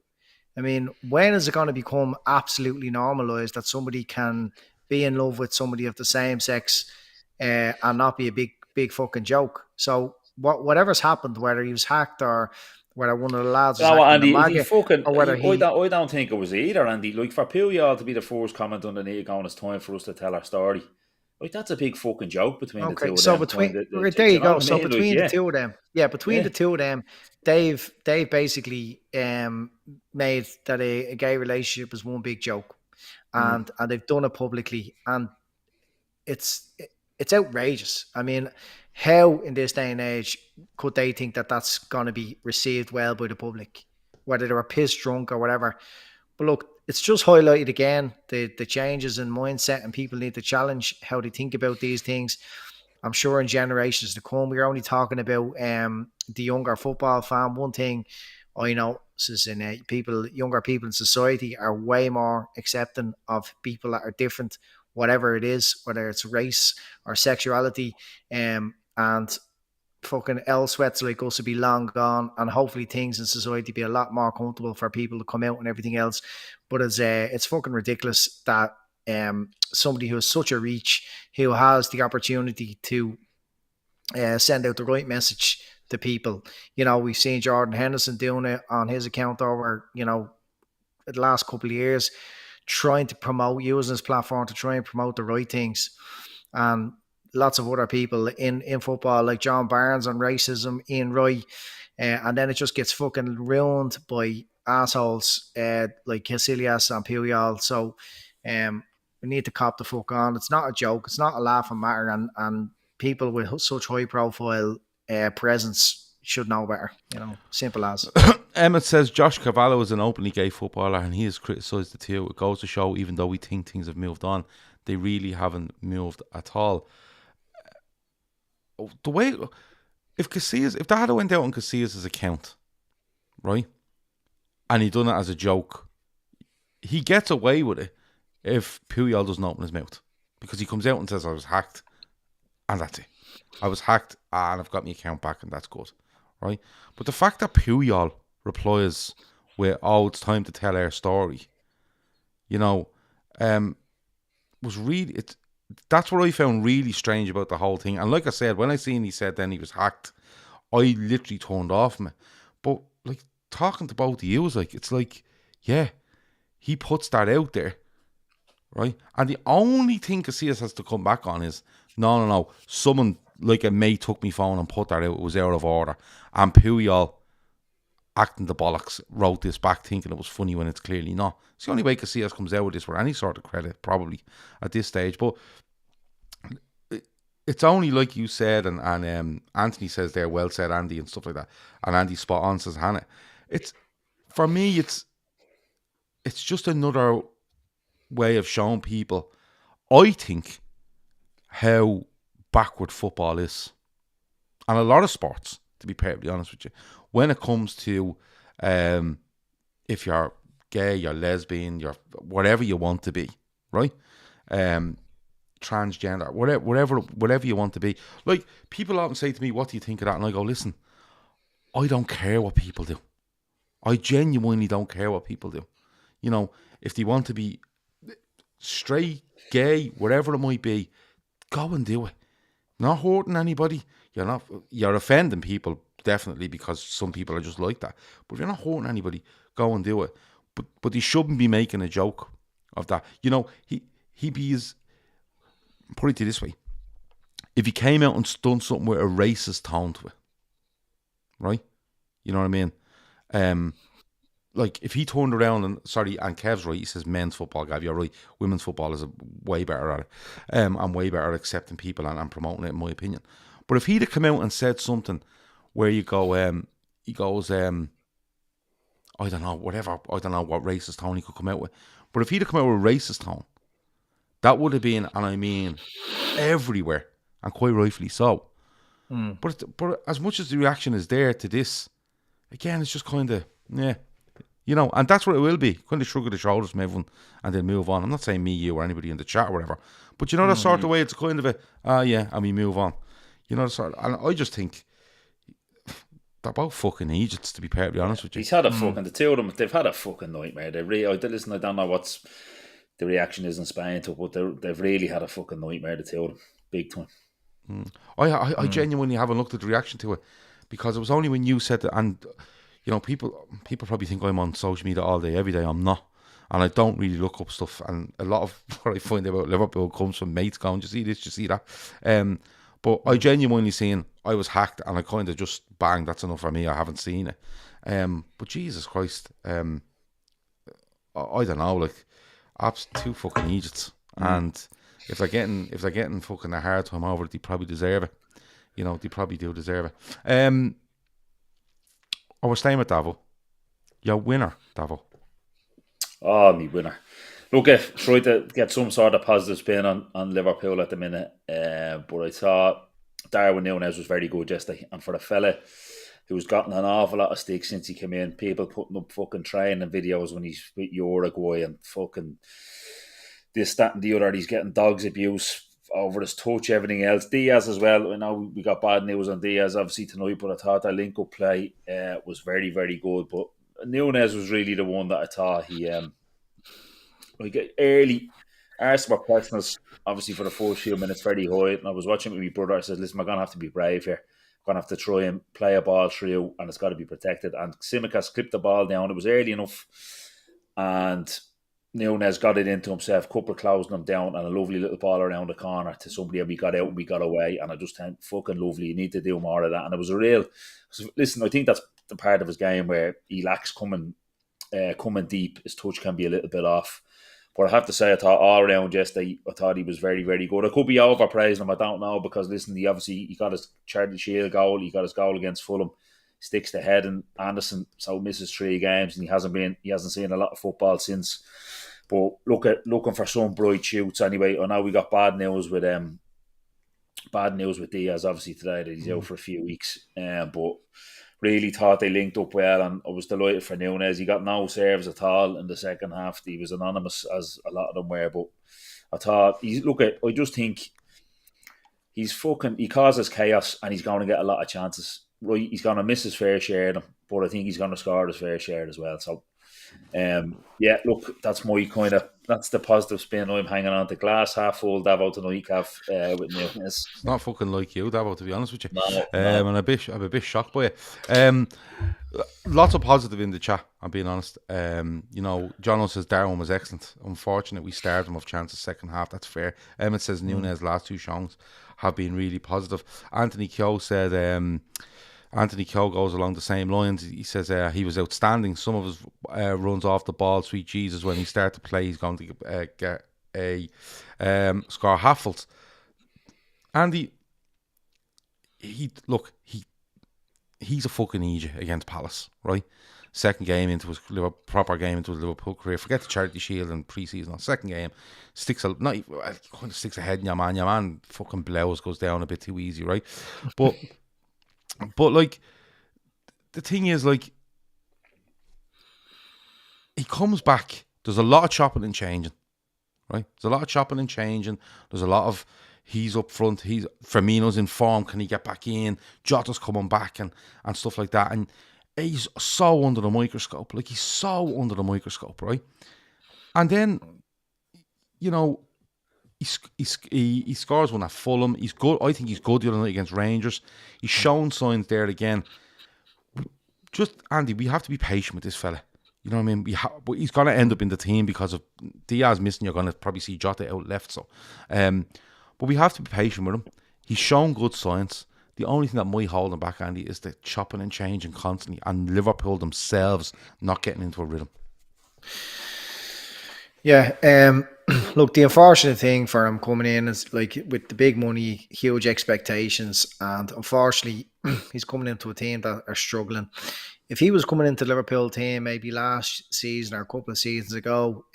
I mean, when is it going to become absolutely normalized that somebody can be in love with somebody of the same sex and not be a big fucking joke? So whatever's happened, whether he was hacked or whether one of the lads was Andy, or whether I don't think it was either, Andy. Like, for Puyol to be the first comment underneath going, it's time for us to tell our story. Like, that's a big fucking joke between the two of them. There you go. So between the two of them, the two of them, they've basically made that a gay relationship is one big joke, and they've done it publicly, and it's outrageous. I mean, how in this day and age could they think that that's going to be received well by the public, whether they were pissed drunk or whatever? But look, it's just highlighted again the changes in mindset, and people need to challenge how they think about these things. I'm sure in generations to come, we're only talking about the younger football fan. One thing I know is younger people in society are way more accepting of people that are different, whatever it is, whether it's race or sexuality, and fucking L-sweats like us will be long gone, and hopefully things in society be a lot more comfortable for people to come out and everything else. But it's fucking ridiculous that somebody who has such a reach, who has the opportunity to send out the right message to people. We've seen Jordan Henderson doing it on his account over, the last couple of years, trying to using his platform to try and promote the right things. And lots of other people in football, like John Barnes on racism, Ian Wright, and then it just gets fucking ruined by assholes like Casillas and Puyol. So we need to cop the fuck on. It's not a joke. It's not a laughing matter, and people with such high profile presence should know better. Simple as. Emmett says Josh Cavallo is an openly gay footballer, and he has criticised the two. It goes to show, even though we think things have moved on, they really haven't moved at all. The way if that had went out on Casillas' account, right, and he done it as a joke, he gets away with it if Puyol doesn't open his mouth, because he comes out and says, I was hacked, and that's it. I was hacked and I've got my account back, and that's good, right? But the fact that Puyol replies with, oh, it's time to tell our story, was really, that's what I found really strange about the whole thing. And like I said, when I seen he said then he was hacked, I literally turned off me. But like, talking to both of you, it's like, yeah, he puts that out there, right? And the only thing Casillas has to come back on is, no, someone like a mate took me phone and put that out, it was out of order. And Puyol, acting the bollocks, wrote this back thinking it was funny when it's clearly not. It's the only way Casillas comes out with this for any sort of credit, probably, at this stage. But it's only like you said, and Anthony says there, well said, Andy, and stuff like that. And Andy spot on, says Hannah. For me, it's just another way of showing people, I think, how backward football is. And a lot of sports, to be perfectly honest with you. When it comes to if you're gay, you're lesbian, you're whatever you want to be, right? Transgender, whatever you want to be. Like, people often say to me, what do you think of that? And I go, listen, I don't care what people do. I genuinely don't care what people do. If they want to be straight, gay, whatever it might be, go and do it. Not hurting anybody. You're offending people, definitely, because some people are just like that. But if you're not hurting anybody, go and do it. But he shouldn't be making a joke of that. Put it this way. If he came out and done something with a racist tone to it, right? You know what I mean? Like, if he turned around and Kev's right, he says men's football, Gav, you're right. Women's football is way better at it. And way better at accepting people and promoting it, in my opinion. But if he'd have come out and said something where you go, he goes, I don't know, whatever, I don't know what racist tone he could come out with. But if he'd have come out with a racist tone, that would have been, and I mean, everywhere, and quite rightfully so. But as much as the reaction is there to this, again, it's just kind of, yeah. And that's what it will be. Kind of shrug of the shoulders from everyone and then move on. I'm not saying me, you, or anybody in the chat or whatever. But that sort of way, it's kind of and we move on. And I just think they're both fucking idiots, to be perfectly honest with you. He's had a fucking, the two of them, they've had a fucking nightmare. I don't know what's the reaction is in Spain to it, but they've really had a fucking nightmare, the two of them. Big time. I genuinely haven't looked at the reaction to it, because it was only when you said that, and people probably think I'm on social media all day, every day. I'm not, and I don't really look up stuff. And a lot of what I find about Liverpool comes from mates going, "You see this, you see that." But I genuinely seen I was hacked, and I kind of just bang. That's enough for me. I haven't seen it. But Jesus Christ, I don't know, like, two fucking idiots. And if they're getting fucking a hard time over it, they probably deserve it. They probably do deserve it. We're staying with Davo. Your winner, Davo. Oh, me winner. Look, I've tried to get some sort of positive spin on Liverpool at the minute, but I thought Darwin Nunez was very good yesterday. And for a fella who's gotten an awful lot of stick since he came in, people putting up fucking training videos when he's with Uruguay and fucking this, that and the other, he's getting dogs abuse over his touch, everything else. Diaz as well. I know we got bad news on Diaz obviously tonight, but I thought that link-up play was very, very good. But Nunez was really the one that I thought he like early Arsenal were pressing us obviously for the first few minutes very high, and I was watching with my brother. I said, listen, we're going to have to be brave here. We're going to have to try and play a ball through, and it's got to be protected. And Tsimikas clipped the ball down. It was early enough, and Nunez got it into himself, couple closing him down, and a lovely little ball around the corner to somebody, and we got out and we got away. And I just think, fucking lovely. You need to do more of that. And it was a real. Listen, I think that's the part of his game where he lacks coming deep. His touch can be a little bit off. But I have to say, I thought all around yesterday, I thought he was very, very good. I could be overpraising him, I don't know, because listen, he got his Charlie Shield goal, he got his goal against Fulham, sticks the head, and Anderson misses 3 games, and he hasn't seen a lot of football since. But looking for some bright shoots anyway. I know we got bad news with bad news with Diaz obviously today that he's out for a few weeks. But really thought they linked up well, and I was delighted for Nunez. He got no serves at all in the second half. He was anonymous, as a lot of them were, but I thought I just think he causes chaos, and he's going to get a lot of chances. Right, he's going to miss his fair share of them, but I think he's going to score his fair share as well. So, look, that's the positive spin. I'm hanging on to glass half full. Davo tonight, Cav, with Nunez. It's not fucking like you, Davo, to be honest with you. No. And I'm a bit shocked by it. Lots of positive in the chat, I'm being honest. John says Darwin was excellent. Unfortunate we starved him of chances second half. That's fair. Emmett says Nunez last two showings have been really positive. Anthony Kyo said Anthony Kyo goes along the same lines. He says he was outstanding. Some of his runs off the ball, sweet Jesus, when he started to play, he's going to get a score half-full. Andy, he's a fucking idiot against Palace, right? Second game into his proper game into his Liverpool career. Forget the Charity Shield and pre-season. Second game, sticks ahead in your man. Your man fucking blows, goes down a bit too easy, right? But like, the thing is, like, he comes back. There's a lot of chopping and changing, right? There's a lot of chopping and changing. There's a lot of he's up front. Firmino's in form. Can he get back in? Jota's coming back and stuff like that. And he's so under the microscope. Like, he's so under the microscope, right? And then, he scores one at Fulham. He's good. I think he's good the other night against Rangers. He's shown signs there again. Just, Andy, we have to be patient with this fella. You know what I mean? But he's going to end up in the team because of Diaz missing. You're going to probably see Jota out left. So, but we have to be patient with him. He's shown good signs. The only thing that might hold him back, Andy, is the chopping and changing constantly, and Liverpool themselves not getting into a rhythm. Yeah, look, the unfortunate thing for him coming in is, like, with the big money, huge expectations, and unfortunately, he's coming into a team that are struggling. If he was coming into the Liverpool team maybe last season or a couple of seasons ago,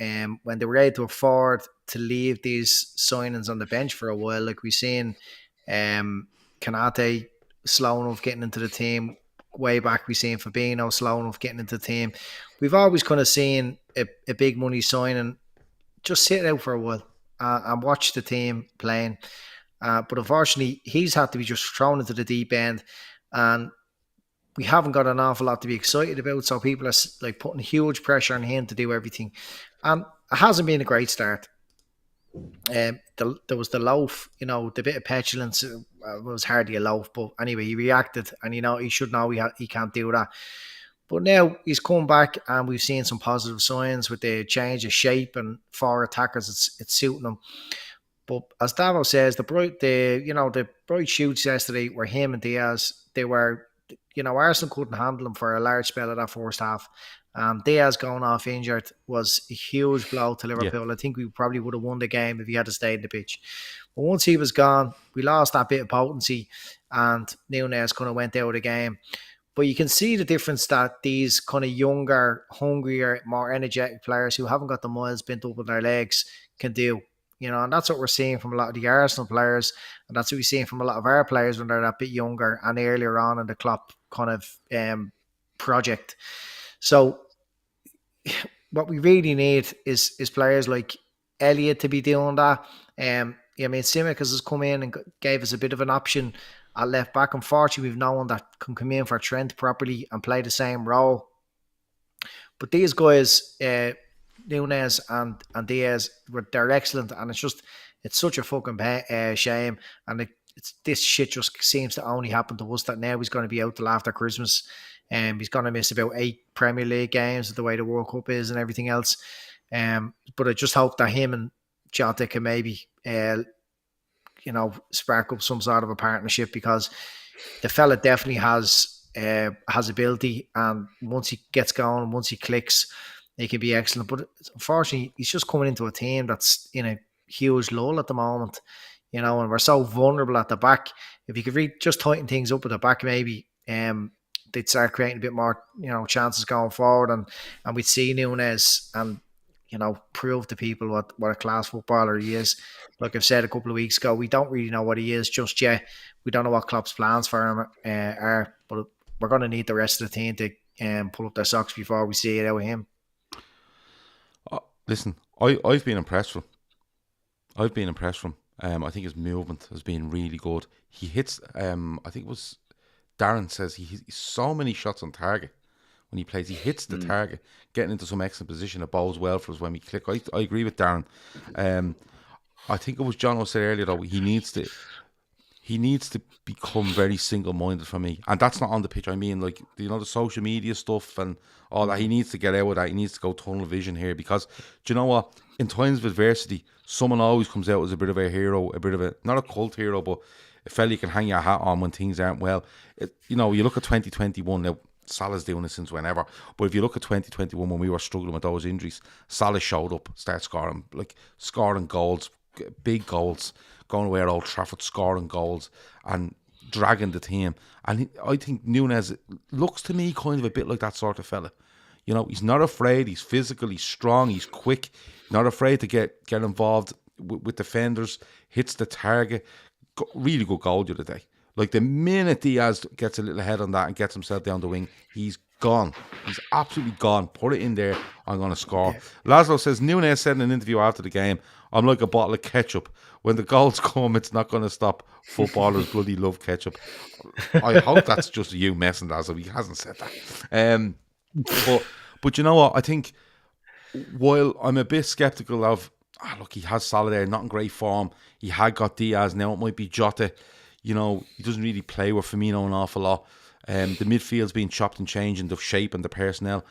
when they were able to afford to leave these signings on the bench for a while, like we've seen Kanate slow enough getting into the team. Way back, we've seen Fabinho slow enough getting into the team. We've always kind of seen a big money signing just sit out for a while and watch the team playing. But unfortunately, he's had to be just thrown into the deep end, and we haven't got an awful lot to be excited about. So people are like putting huge pressure on him to do everything. It hasn't been a great start. There was the loaf, the bit of petulance. It was hardly a loaf, but anyway, he reacted, and he should know he can't do that. But now he's come back, and we've seen some positive signs with the change of shape and for attackers. It's suiting them. But as Davo says, the bright shoots yesterday were him and Diaz. They were, Arsenal couldn't handle them for a large spell of that first half. Diaz going off injured was a huge blow to Liverpool. Yeah. I think we probably would have won the game if he had stayed in the pitch. But once he was gone, we lost that bit of potency, and Nunez kind of went out of the game. But you can see the difference that these kind of younger, hungrier, more energetic players who haven't got the miles bent up in their legs can do. And that's what we're seeing from a lot of the Arsenal players, and that's what we're seeing from a lot of our players when they're that bit younger and earlier on in the Klopp kind of project. So what we really need is players like Elliott to be doing that. Simic has come in and gave us a bit of an option at left back. Unfortunately, we've no one that can come in for Trent properly and play the same role. But these guys, Nunez and Diaz, they're excellent, and it's such a fucking shame. And this shit just seems to only happen to us, that now he's going to be out till after Christmas. He's going to miss about 8 Premier League games, the way the World Cup is and everything else. But I just hope that him and Jota can maybe, spark up some sort of a partnership, because the fella definitely has ability, and once he gets going, once he clicks, he can be excellent. But unfortunately, he's just coming into a team that's in a huge lull at the moment, and we're so vulnerable at the back. If you could just tighten things up at the back, maybe they'd start creating a bit more, chances going forward, and we'd see Nunez and prove to people what a class footballer he is. Like I've said a couple of weeks ago, we don't really know what he is just yet. We don't know what Klopp's plans for him are, but we're going to need the rest of the team to pull up their socks before we see it out of him. Listen, I've been impressed with him. I think his movement has been really good. He hits, I think it was Darren says he's so many shots on target when he plays. He hits the target, getting into some excellent position. It bodes well for us when we click. I agree with Darren. I think it was John who said earlier though, he needs to become very single-minded for me. And that's not on the pitch. I mean, like, the social media stuff and all that. He needs to get out of that. He needs to go tunnel vision here because, do you know what? In times of adversity, someone always comes out as a bit of a hero, not a cult hero, but a fella you can hang your hat on when things aren't well. You look at 2021, now, Salah's doing this since whenever, but if you look at 2021 when we were struggling with those injuries, Salah showed up, started scoring goals, big goals, going away at Old Trafford, scoring goals and dragging the team. And I think Nunez looks to me kind of a bit like that sort of fella. He's not afraid, he's physical, he's strong, he's quick, not afraid to get involved with defenders, hits the target. Really good goal the other day. Like the minute Diaz gets a little ahead on that and gets himself down the wing, he's gone. He's absolutely gone. Put it in there, I'm going to score. Yeah. Laszlo says, Nunez said in an interview after the game, I'm like a bottle of ketchup. When the goals come, it's not going to stop. Footballers bloody love ketchup. I hope that's just you messing, Laszlo. He hasn't said that. But you know what? I think while I'm a bit sceptical of, look, he has Salah there, not in great form. He had got Diaz. Now it might be Jota. He doesn't really play with Firmino an awful lot. The midfield's being chopped and changed in the shape and the personnel.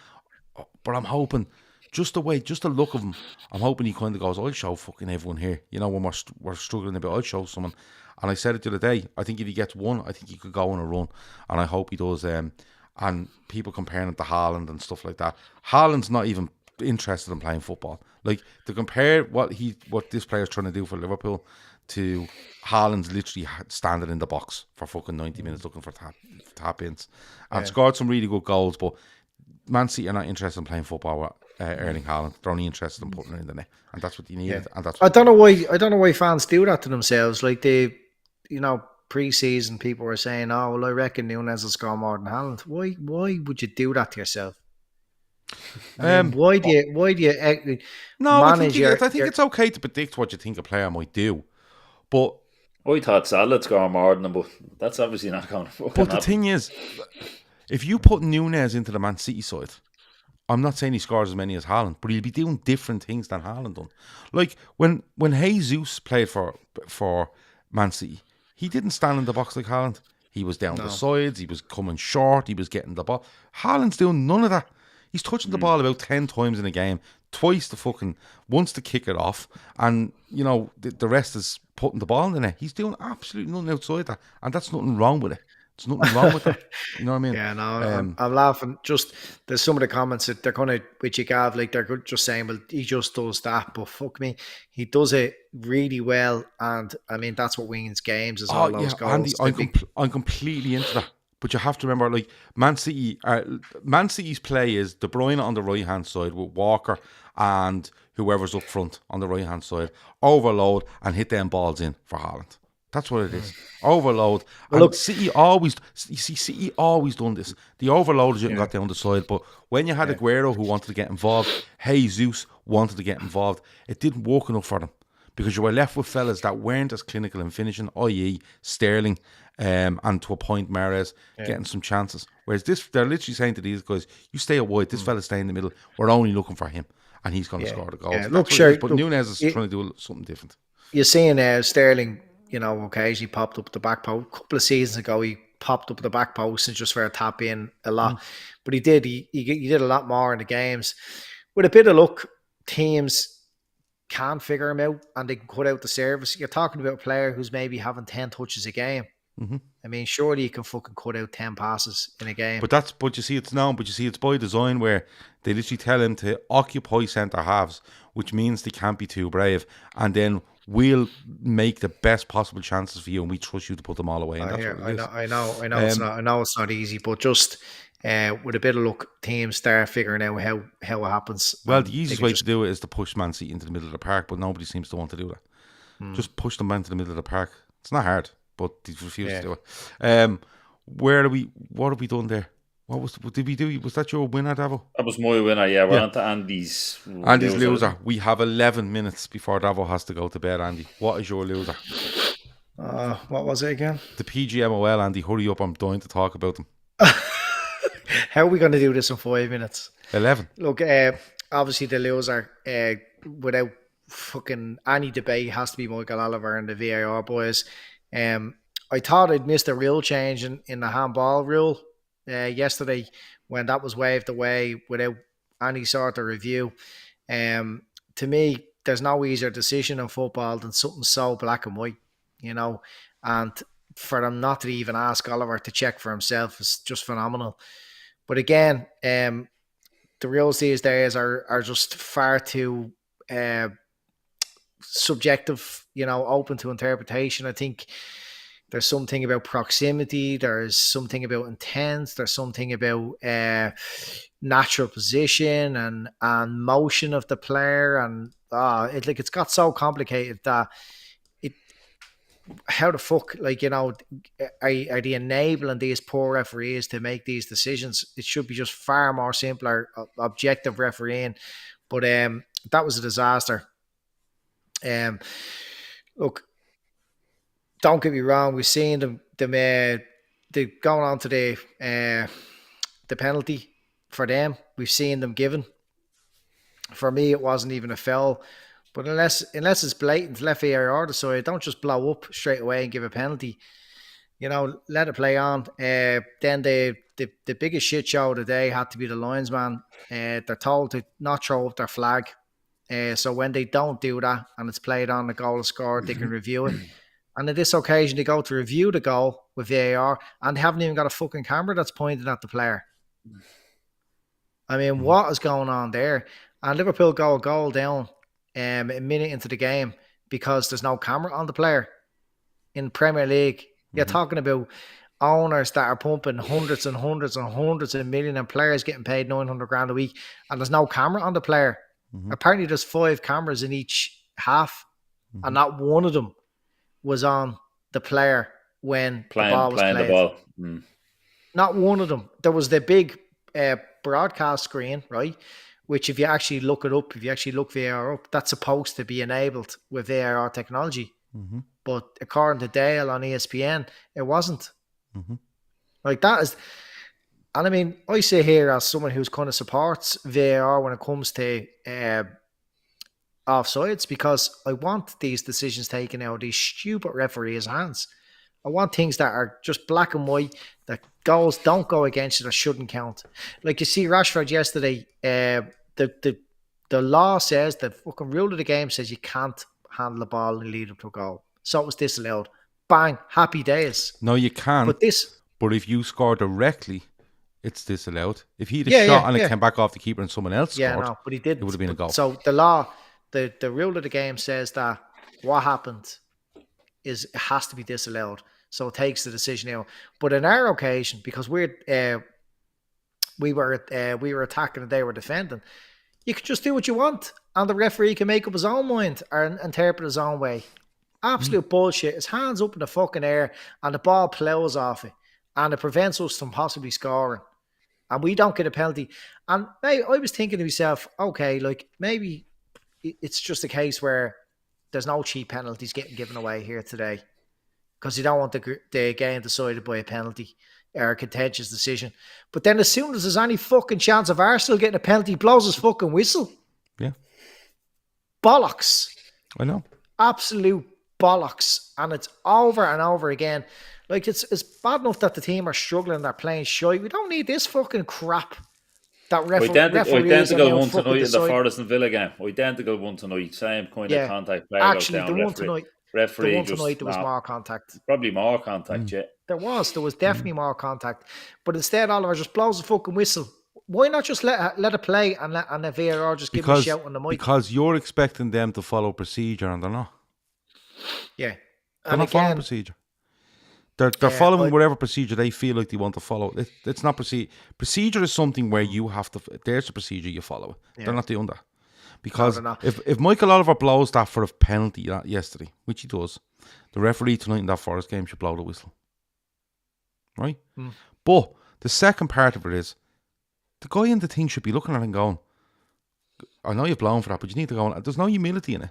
But I'm hoping, just the look of him, I'm hoping he kind of goes, I'll show fucking everyone here. When we're struggling a bit, I'll show someone. And I said it the other day, I think if he gets one, I think he could go on a run. And I hope he does. And people comparing him to Haaland and stuff like that. Haaland's not even interested in playing football. Like, to compare what this player's trying to do for Liverpool to Haaland's literally standing in the box for fucking 90 minutes looking for tap-ins and scored some really good goals, but Man City are not interested in playing football with Erling Haaland. They're only interested in putting it in the net, and that's what you need. And that's I don't know why fans do that to themselves. Like pre-season people were saying, "Oh, well, I reckon Nunez will score more than Haaland." Why would you do that to yourself? Why do you No, I think it's okay to predict what you think a player might do, but I thought Salah'd score more than him, but that's obviously not going to fucking happen. But the thing is, if you put Nunez into the Man City side, I'm not saying he scores as many as Haaland, but he'll be doing different things than Haaland done. Like when Jesus played for Man City, he didn't stand in the box like Haaland. He was down the sides, he was coming short, he was getting the ball. Haaland's doing none of that. He's touching the ball about 10 times in a game, once to kick it off, and the rest is putting the ball in the net. He's doing absolutely nothing outside that, and that's nothing wrong with it. There's nothing wrong with that. You know what I mean? Yeah, no, I'm laughing. Just there's some of the comments that they're kind of which you have, like they're just saying, well, he just does that, but fuck me, he does it really well, and I mean that's what wins games is all those goals. Andy, I'm completely into that. But you have to remember, like Man City's play is De Bruyne on the right hand side with Walker and whoever's up front on the right hand side, overload and hit them balls in for Haaland. That's what it is. Overload. And look, City always done this. The overloaders got down the side, but when you had Aguero who wanted to get involved, Jesus wanted to get involved, it didn't work enough for them because you were left with fellas that weren't as clinical in finishing, i.e. Sterling, and to a point Mahrez getting some chances. Whereas they're literally saying to these guys, you stay out wide, this fella's stay in the middle, we're only looking for him and he's going to score the goals. Yeah. But Nunez is trying to do something different. You're seeing Sterling, occasionally popped up the back post. A couple of seasons ago, he popped up the back post and just for a tap in a lot. But he did a lot more in the games. With a bit of luck, teams can figure him out and they can cut out the service. You're talking about a player who's maybe having 10 touches a game. Mm-hmm. I mean, surely you can fucking cut out 10 passes in a game. But you see it's by design where they literally tell him to occupy centre halves, which means they can't be too brave, and then we'll make the best possible chances for you, and we trust you to put them all away. And I know it's not easy, but just with a bit of luck, teams start figuring out how it happens. Well, the easiest way to do it is to push Man City into the middle of the park, but nobody seems to want to do that. Just push them into the middle of the park. It's not hard, but they refuse to do it. What have we done there? Did we do? Was that your winner, Davo? That was my winner, yeah. We're on to Andy's loser. We have 11 minutes before Davo has to go to bed, Andy. What is your loser? What was it again? The PGMOL, Andy. Hurry up, I'm dying to talk about them. How are we going to do this in 5 minutes? 11. Look, obviously the loser, without fucking any debate, has to be Michael Oliver and the VAR boys. I thought I'd missed a rule change in the handball rule yesterday when that was waved away without any sort of review. To me, there's no easier decision in football than something so black and white, and for them not to even ask Oliver to check for himself is just phenomenal. But again, the rules these days are just far too subjective, open to interpretation. I think there's something about proximity, there's something about intent, there's something about natural position and motion of the player, and it's got so complicated that how the fuck, are they enabling these poor referees to make these decisions? It should be just far more simpler, objective refereeing. But that was a disaster. Look, don't get me wrong. We've seen them going on to the penalty for them. We've seen them given. For me, it wasn't even a foul. But unless it's blatant, let VAR decide. Don't just blow up straight away and give a penalty. Let it play on. Then the biggest shit show of the day had to be the linesman. They're told to not throw up their flag. So when they don't do that and it's played on, the goal is scored, they can review it. And on this occasion, they go to review the goal with VAR and they haven't even got a fucking camera that's pointed at the player. I mean, what is going on there? And Liverpool go a goal down a minute into the game because there's no camera on the player. In Premier League, you're talking about owners that are pumping hundreds and hundreds and hundreds of million and players getting paid 900 grand a week and there's no camera on the player. Apparently there's 5 cameras in each half and not one of them was on the player when the ball was played. Not one of them. There was the big broadcast screen, right? Which if you actually look it up, if you actually look VAR up, that's supposed to be enabled with VAR technology. But according to Dale on ESPN, it wasn't. That is... And I mean, I say here as someone who's kind of supports VAR when it comes to offsides, because I want these decisions taken out of these stupid referees' hands. I want things that are just black and white, that goals don't go against it or shouldn't count. Like you see Rashford yesterday, the law says, the fucking rule of the game says you can't handle the ball and lead up to a goal. So it was disallowed. Bang, happy days. No, you can't. But if you score directly, it's disallowed. If he'd have shot and it came back off the keeper and someone else scored, but he didn't. It would have been a goal. So the law, the rule of the game says that what happened is it has to be disallowed. So it takes the decision out. But in our occasion, because we were attacking and they were defending, you can just do what you want, and the referee can make up his own mind or interpret his own way. Absolute bullshit. His hands up in the fucking air, and the ball plows off it, and it prevents us from possibly scoring, and we don't get a penalty. And I was thinking to myself, okay, maybe it's just a case where there's no cheap penalties getting given away here today, because you don't want the game decided by a penalty or a contentious decision. But then as soon as there's any fucking chance of Arsenal getting a penalty, he blows his fucking whistle. Yeah. Bollocks. I know. Absolute bollocks. And it's over and over again. It's bad enough that the team are struggling, they're playing shite. We don't need this fucking crap. That identical one tonight in the Forest and Villa game. Identical one tonight. Same kind of contact. Actually, the one tonight... Referee the one tonight, there was more contact. Probably more contact, yeah. There was definitely more contact. But instead, Oliver just blows the fucking whistle. Why not just let it play and the VAR just give him a shout on the mic? Because you're expecting them to follow procedure and they're not. Yeah. They're not following procedure. They're following whatever procedure they feel like they want to follow. It's not procedure. Procedure is something where you have to. There's a procedure, you follow it. Yeah. They're not doing that. Because if Michael Oliver blows that for a penalty yesterday, which he does, the referee tonight in that Forest game should blow the whistle. Right? But the second part of it is, the guy in the thing should be looking at it and going, I know you've blown for that, but you need to go on. There's no humility in it.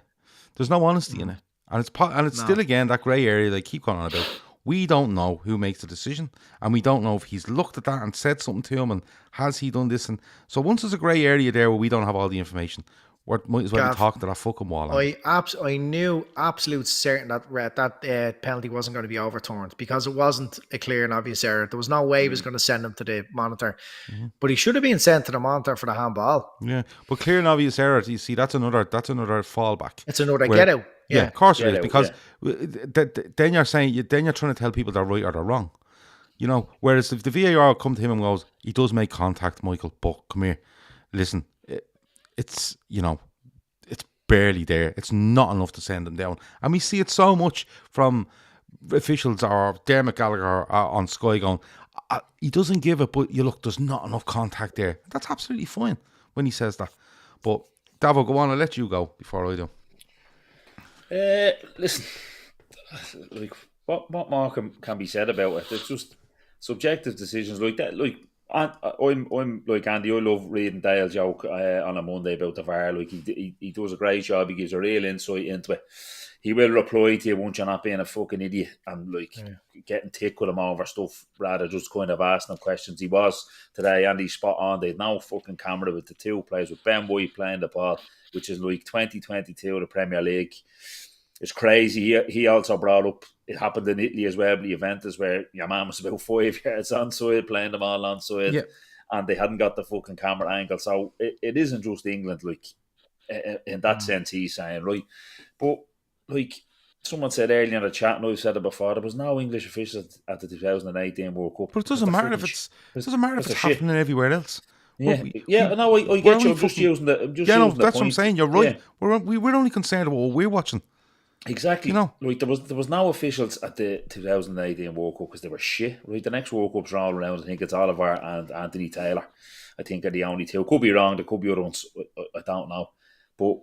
There's no honesty in it. And it's still, again, that grey area they keep going on about. We don't know who makes the decision, and we don't know if he's looked at that and said something to him, and has he done this. And so once there's a grey area there where we don't have all the information, we might as well be talking to that fucking wall. I knew absolute certain that penalty wasn't going to be overturned because it wasn't a clear and obvious error. There was no way he was going to send him to the monitor, but he should have been sent to the monitor for the handball. Yeah, but clear and obvious error. You see, that's another fallback. It's another get out. Yeah, of course it is, because then you're saying, then you're trying to tell people they're right or they're wrong. You know, whereas if the VAR come to him and goes, he does make contact, Michael, but come here, listen. It's, it's barely there. It's not enough to send them down. And we see it so much from officials or Dermot Gallagher on Sky going, he doesn't give it, but look, there's not enough contact there. That's absolutely fine when he says that. But, Davo, go on, I'll let you go before I do. Listen, like, what more can be said about it? It's just subjective decisions like that. Like, I'm like Andy. I love reading Dale's joke on a Monday about the VAR. Like he does a great job. He gives a real insight into it. He will reply to you once you're not being a fucking idiot and getting tick with him over stuff, rather just kind of asking him questions. He was today, Andy, spot on. They had no fucking camera with the two players, with Ben White playing the ball, which is like 2022 the Premier League. It's crazy. He also brought up, it happened in Italy as well, the Juventus, where your man was about 5 yards onside, playing them all onside, and they hadn't got the fucking camera angle. So it isn't just England, like, in that sense, he's saying, right? But, like, someone said earlier in the chat, and I've said it before, there was no English officials at the 2018 World Cup. But it doesn't matter if it's happening everywhere else. Yeah, no, I get you. I'm just using the. That's what I'm saying. You're right. Yeah. We're only concerned about what we're watching. Exactly. Like there was no officials at the 2018 World Cup because they were shit. Right, the next World Cups are all around. I think it's Oliver and Anthony Taylor. I think are the only two. Could be wrong. There could be other ones. I don't know. But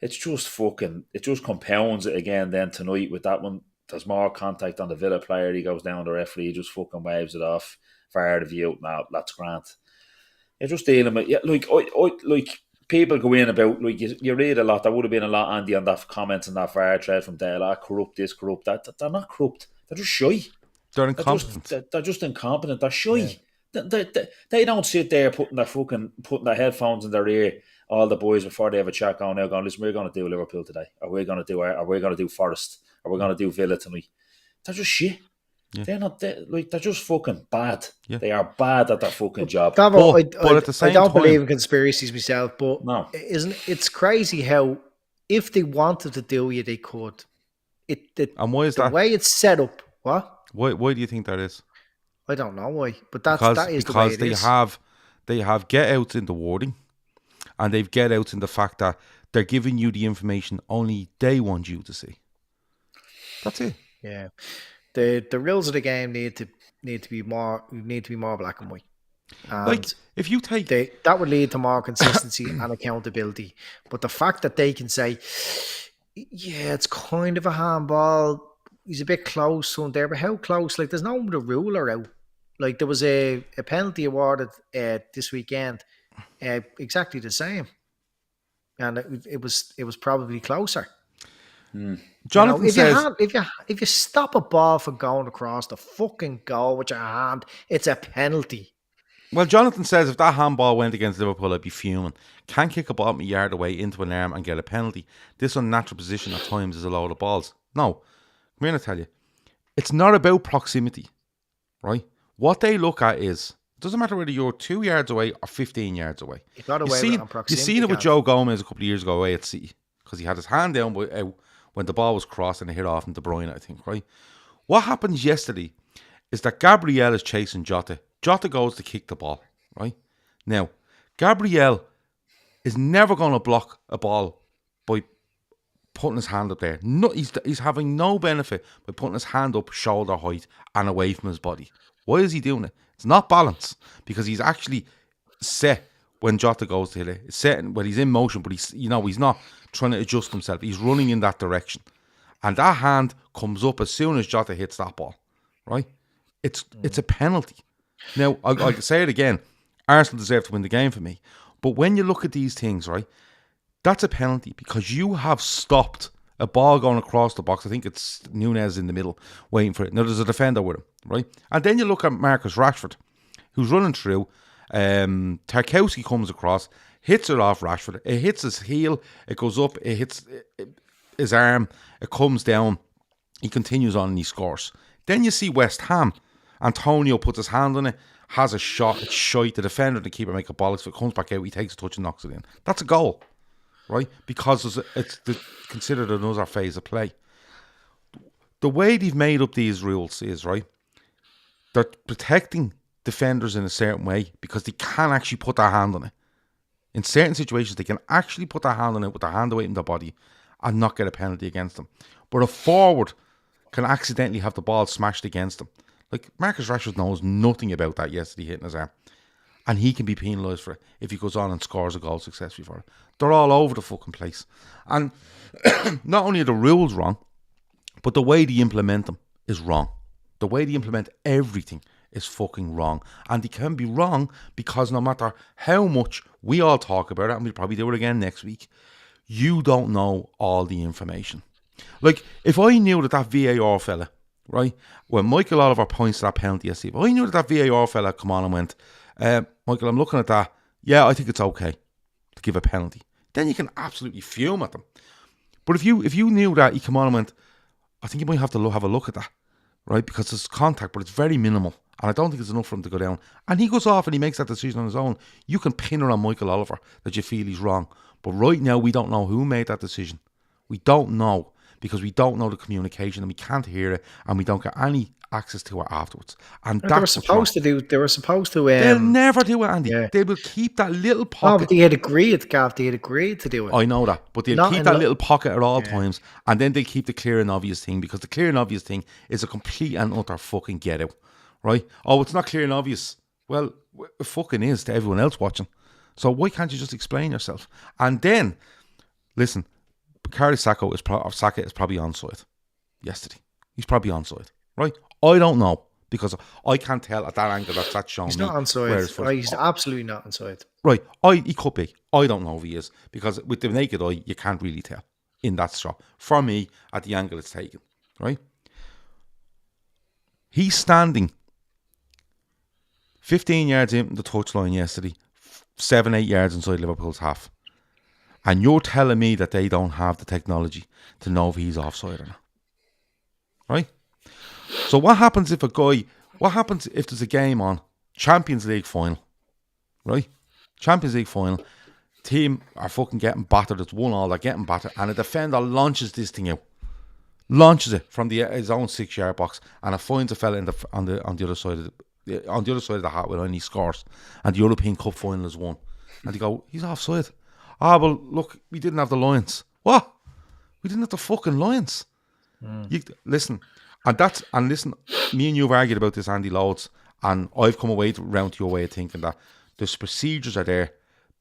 it's just fucking. It just compounds it again. Then tonight with that one, there's more contact on the Villa player. He goes down the referee. He just fucking waves it off. Far the view. Now that's grand. You're just dealing with like people go in about, like, you read a lot. There would have been a lot, Andy, on that comments and that VAR thread from Dale. Corrupt this, corrupt that. They're not corrupt. They're just shy. They're incompetent. They're just incompetent. They're shy. Yeah. They don't sit there putting their headphones in their ear. All the boys before they have a chat going, listen, we're going to do Liverpool today, or we're going to do Forest, or we're going to do Villa tonight. They're just shit. Yeah. They're just fucking bad. Yeah. They are bad at their fucking job. But at the same time, I don't believe in conspiracies myself, but it's crazy how if they wanted to do it, they could. And why is that? The way it's set up, what? Why do you think that is? I don't know why, but that is the way it is. Because they have get outs in the wording, and they've get outs in the fact that they're giving you the information only they want you to see. That's it. Yeah. The rules of the game need to be more black and white. And like if you take that would lead to more consistency and accountability. But the fact that they can say, yeah, it's kind of a handball, he's a bit close on there, but how close? Like there's no the ruler out. Like there was a penalty awarded this weekend, exactly the same, and it was probably closer. Jonathan says, if you stop a ball from going across the fucking goal with your hand, it's a penalty. Well, Jonathan says if that handball went against Liverpool, I'd be fuming. Can't kick a ball from a yard away into an arm and get a penalty. This unnatural position at times is a load of balls. No, I'm going to tell you, it's not about proximity, right? What they look at is, it doesn't matter whether you're 2 yards away or 15 yards away. You seen it with Joe Gomez a couple of years ago away at City, because he had his hand down when the ball was crossed and it hit off into De Bruyne, I think, right? What happens yesterday is that Gabriel is chasing Jota. Jota goes to kick the ball, right? Now, Gabriel is never going to block a ball by putting his hand up there. No, he's having no benefit by putting his hand up shoulder height and away from his body. Why is he doing it? It's not balance, because he's actually set when Jota goes to hit it. It's set when he's in motion, but he's not trying to adjust himself. He's running in that direction. And that hand comes up as soon as Jota hits that ball. Right? It's a penalty. Now, I say it again. Arsenal deserve to win the game for me. But when you look at these things, right, that's a penalty because you have stopped a ball going across the box. I think it's Nunez in the middle waiting for it. Now, there's a defender with him, right? And then you look at Marcus Rashford, who's running through. Tarkowski comes across, hits it off Rashford. It hits his heel. It goes up. It hits his arm. It comes down. He continues on and he scores. Then you see West Ham. Antonio puts his hand on it, has a shot. It's shite. The defender and the keeper make a bollocks. If it comes back out, he takes a touch and knocks it in. That's a goal, right? Because it's considered another phase of play. The way they've made up these rules is, right, they're protecting defenders in a certain way because they can actually put their hand on it. In certain situations, they can actually put their hand on it with their hand away from their body and not get a penalty against them. But a forward can accidentally have the ball smashed against them. Like, Marcus Rashford knows nothing about that yesterday hitting his arm. And he can be penalised for it if he goes on and scores a goal successfully for it. They're all over the fucking place. And not only are the rules wrong, but the way they implement them is wrong. The way they implement everything is fucking wrong. And they can be wrong because no matter how much we all talk about it, and we'll probably do it again next week, you don't know all the information. Like, if I knew that VAR fella, right, when Michael Oliver points to that penalty yesterday, if I knew that VAR fella come on and went, Michael, I'm looking at that, yeah, I think it's okay to give a penalty, then you can absolutely fume at them. But if you knew that, he come on and went, I think you might have to have a look at that, right, because there's contact, but it's very minimal, and I don't think it's enough for him to go down, and he goes off and he makes that decision on his own, you can pin it on Michael Oliver that you feel he's wrong. But right now, we don't know who made that decision. We don't know, because we don't know the communication and we can't hear it and we don't get any access to it afterwards. And they were supposed to. They'll never do it, Andy. Yeah. They will keep that little pocket. Oh, but they had agreed, Gav. They had agreed to do it. I know that, but they'll keep that little pocket at all times, and then they keep the clear and obvious thing, because the clear and obvious thing is a complete and utter fucking get out, right? Oh, it's not clear and obvious. Well, it fucking is to everyone else watching. So why can't you just explain yourself? And then, listen, Bukayo Saka is probably onside yesterday. He's probably onside, right? I don't know, because I can't tell at that angle that's showing. He's not onside. He's absolutely not onside. Right, he could be. I don't know if he is, because with the naked eye, you can't really tell in that shot. For me, at the angle it's taken, right? He's standing 15 yards in the touchline yesterday, 7-8 yards inside Liverpool's half. And you're telling me that they don't have the technology to know if he's offside or not. Right? So what happens if there's a game on, Champions League final, right? Champions League final, team are fucking getting battered, it's 1-1, they're getting battered, and a defender launches this thing out. Launches it from his own 6-yard box, and it finds a fella on the other side of the hat and he scores. And the European Cup final is won. And they go, he's offside. Ah, well, look, we didn't have the Lions. What? We didn't have the fucking Lions. Listen, me and you have argued about this, Andy, loads, and I've come round to your way of thinking that the procedures are there,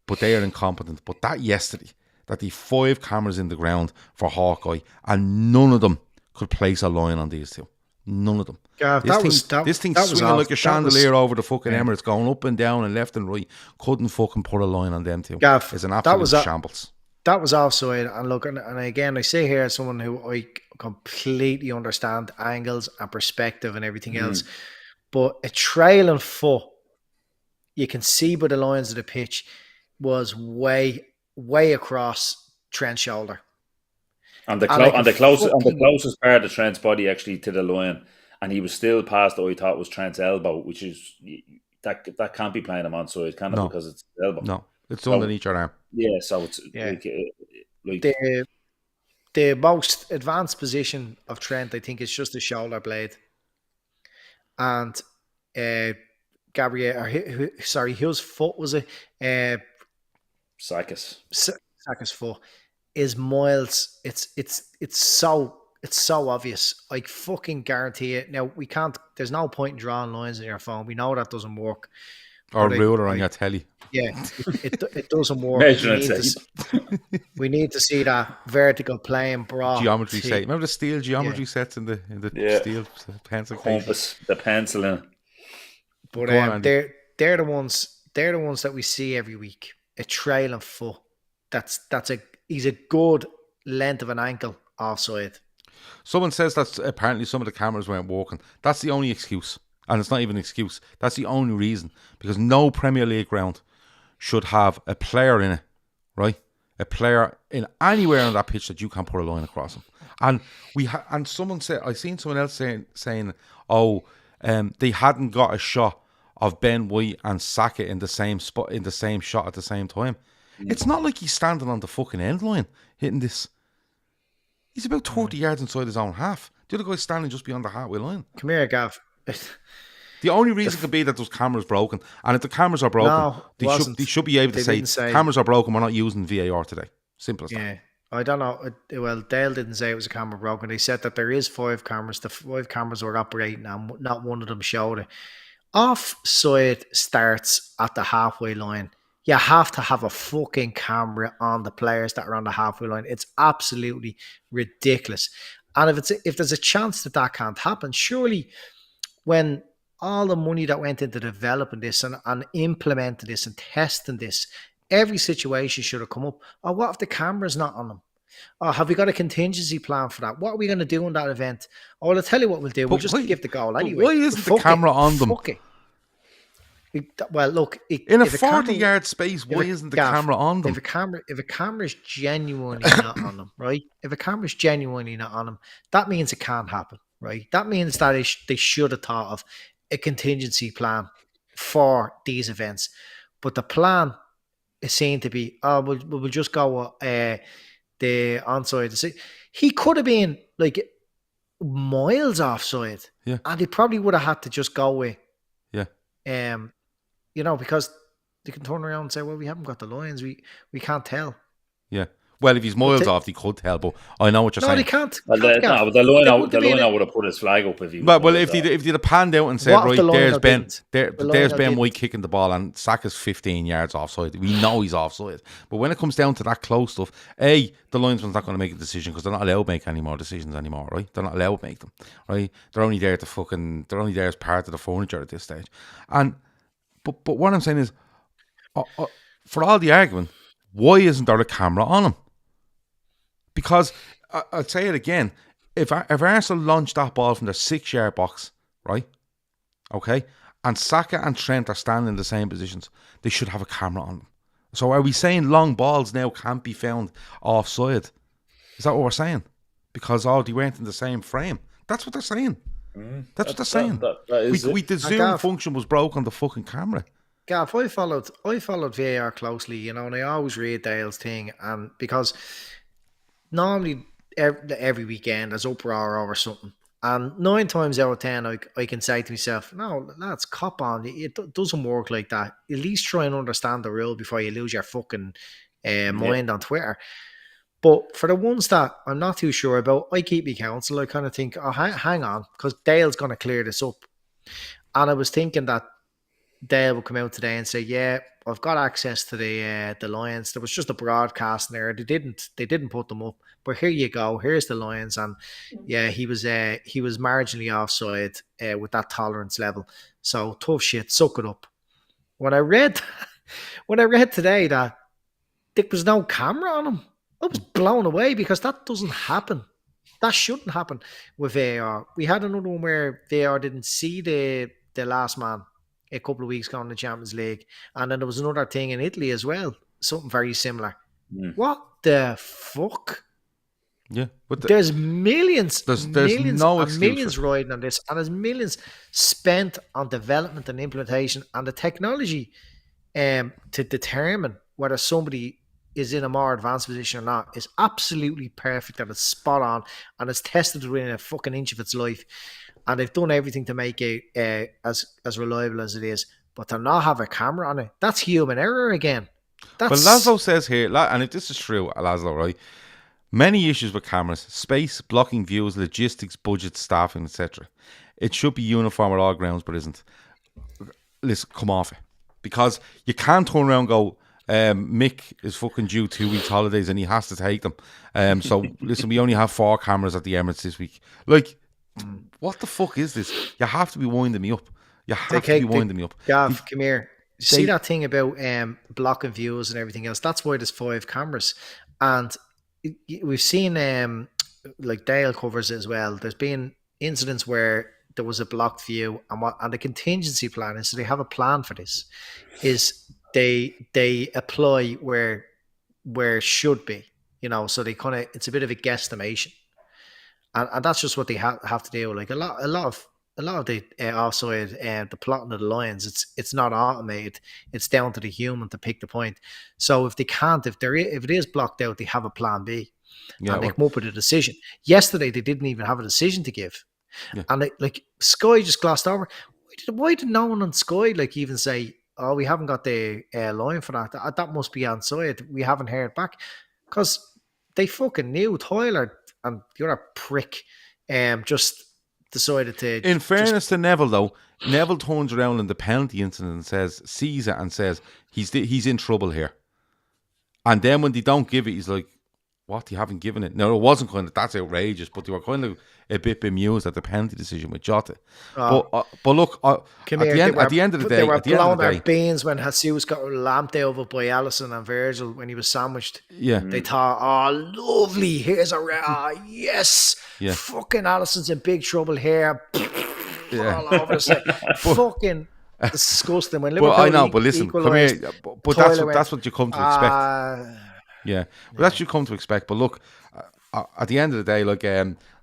but they are incompetent. But that yesterday, that the 5 cameras in the ground for Hawkeye, and none of them could place a line on these two. None of them. Yeah, this thing swinging like a chandelier over the fucking Emirates, going up and down and left and right. Couldn't fucking put a line on them two. Gav, it's an absolute shambles. That was offside. And look, and again, I say here as someone who I completely understand angles and perspective and everything else, but a trailing foot, you can see by the lines of the pitch, was way across Trent's shoulder. And the closest part of Trent's body actually to the line, and he was still past what I thought was Trent's elbow, which is that can't be playing him onside, can it? No. Because it's the elbow. No, it's underneath your arm. Yeah, so it's like the most advanced position of Trent, I think, is just the shoulder blade, and whose foot was it? Saka's foot. is miles. It's so obvious. I fucking guarantee it. Now we can't. There's no point in drawing lines on your phone. We know that doesn't work. Or ruler on your telly. Yeah, it doesn't work. We need to see that vertical plane brought. Geometry set. Remember the steel geometry sets in the steel pencil compass, the pencil in. But they're the ones that we see every week. A trailing foot. He's a good length of an ankle offside. Someone says that apparently some of the cameras weren't working. That's the only excuse. And it's not even an excuse. That's the only reason. Because no Premier League ground should have a player in it, right? A player in anywhere on that pitch that you can put a line across him. And and someone said, I seen someone else saying, they hadn't got a shot of Ben White and Saka in the same spot, in the same shot at the same time. It's not like he's standing on the fucking end line hitting this. He's about 30 yards inside his own half. The other guy's standing just beyond the halfway line. Come here, Gav. The only reason could be that those cameras broken, and if the cameras are broken, they should be able to say cameras are broken. We're not using VAR today. Simple as that. Yeah, I don't know. Well, Dale didn't say it was a camera broken. They said that there is 5 cameras. The 5 cameras were operating, and not one of them showed it. Offside starts at the halfway line. You have to have a fucking camera on the players that are on the halfway line. It's absolutely ridiculous. And if there's a chance that can't happen, surely when all the money that went into developing this and implementing this and testing this, every situation should have come up. Oh, what if the camera's not on them? Oh, have we got a contingency plan for that? What are we going to do in that event? Oh, well, I'll tell you what we'll do. We'll just give the goal anyway. Why isn't the camera on them? Well, look, in a 40-yard space, why isn't the camera on them? If a camera is genuinely not on them, right? If a camera is genuinely not on them, that means it can't happen, right? That means that they should have thought of a contingency plan for these events. But the plan is seen to be, we'll just go the onside. He could have been like miles offside, and he probably would have had to just go with, because they can turn around and say, well, we haven't got the lines, we can't tell. Yeah. Well, if he's miles off, he could tell, but I know what you're saying. No, they can't. Well, the line would have put his flag up if he. Well, if they'd have panned out and said, right, there's Ben White kicking the ball and Saka's 15 yards offside. We know he's offside. But when it comes down to that close stuff, the linesman's not going to make a decision because they're not allowed to make any more decisions anymore, right? They're not allowed to make them, right? They're only there as part of the furniture at this stage. But what I'm saying is, for all the argument, why isn't there a camera on him? Because I'll say it again: if Arsenal launch that ball from their 6-yard box, right? Okay, and Saka and Trent are standing in the same positions, they should have a camera on them. So are we saying long balls now can't be found offside? Is that what we're saying? Because they weren't in the same frame. That's what they're saying. That's what they're saying. The zoom function was broke on the fucking camera. Gav, I followed VAR closely, and I always read Dale's thing, and because normally every weekend there's uproar over something, and 9 times out of 10 I can say to myself, no, lads, cop on, it doesn't work like that. At least try and understand the rule before you lose your fucking mind on Twitter. But for the ones that I'm not too sure about, I keep me counsel. I kind of think, hang on, because Dale's going to clear this up. And I was thinking that Dale would come out today and say, yeah, I've got access to the Lions. There was just a broadcast there. They didn't put them up. But here you go. Here's the Lions. And yeah, he was marginally offside with that tolerance level. So tough shit. Suck it up. When I read today that there was no camera on him, I was blown away because that doesn't happen. That shouldn't happen with VAR. We had another one where VAR didn't see the last man a couple of weeks ago in the Champions League. And then there was another thing in Italy as well. Something very similar. What the fuck? Yeah. But there's millions. There's no excuse. Millions riding on this. And there's millions spent on development and implementation and the technology to determine whether somebody is in a more advanced position or not is absolutely perfect and it's spot on and it's tested within a fucking inch of its life. And they've done everything to make it as reliable as it is. But to not have a camera on it, that's human error again. But Laszlo says here, and if this is true, Laszlo, right? Many issues with cameras: space, blocking views, logistics, budget, staffing, etc. It should be uniform at all grounds, but isn't. Listen, come off it. Because you can't turn around and go, Mick is fucking due 2 weeks holidays and he has to take them. So listen, we only have 4 cameras at the Emirates this week. Like, what the fuck is this? You have to be winding me up. You have to be winding me up. Gav, come here. See that thing about blocking views and everything else? That's why there's 5 cameras. And we've seen, like Dale covers it as well. There's been incidents where there was a blocked view, and the contingency plan is, so they have a plan for this, is they apply where it should be, so they kind of, it's a bit of a guesstimation, and that's just what they have to do. Like a lot of the offside, the plotting of the lines, it's not automated. It's down to the human to pick the point. So if they can't, if it is blocked out, they have a plan B, and they come up with a decision. Yesterday they didn't even have a decision to give. Yeah. And Sky just glossed over. Why did no one on Sky even say, "Oh, we haven't got the line for that. That must be onside. We haven't heard back," because they fucking knew. Tyler and the other prick just decided to. In fairness to Neville, though, Neville turns around in the penalty incident and sees it and says he's in trouble here. And then when they don't give it, he's like, "What? You haven't given it?" No, it wasn't kind of, that's outrageous, but they were kind of a bit bemused at the penalty decision with Jota. But look, at the end of the day, they were blowing their beans when Jesus got lamped over by Alisson and Virgil when he was sandwiched. Yeah, they thought, "Oh, lovely! Here's a yes, fucking Alisson's in big trouble here." All over the side. Fucking disgusting. When Liverpool, I know, but listen, come here. But that's what you come to expect. Yeah, but that's what you come to expect. But look, at the end of the day,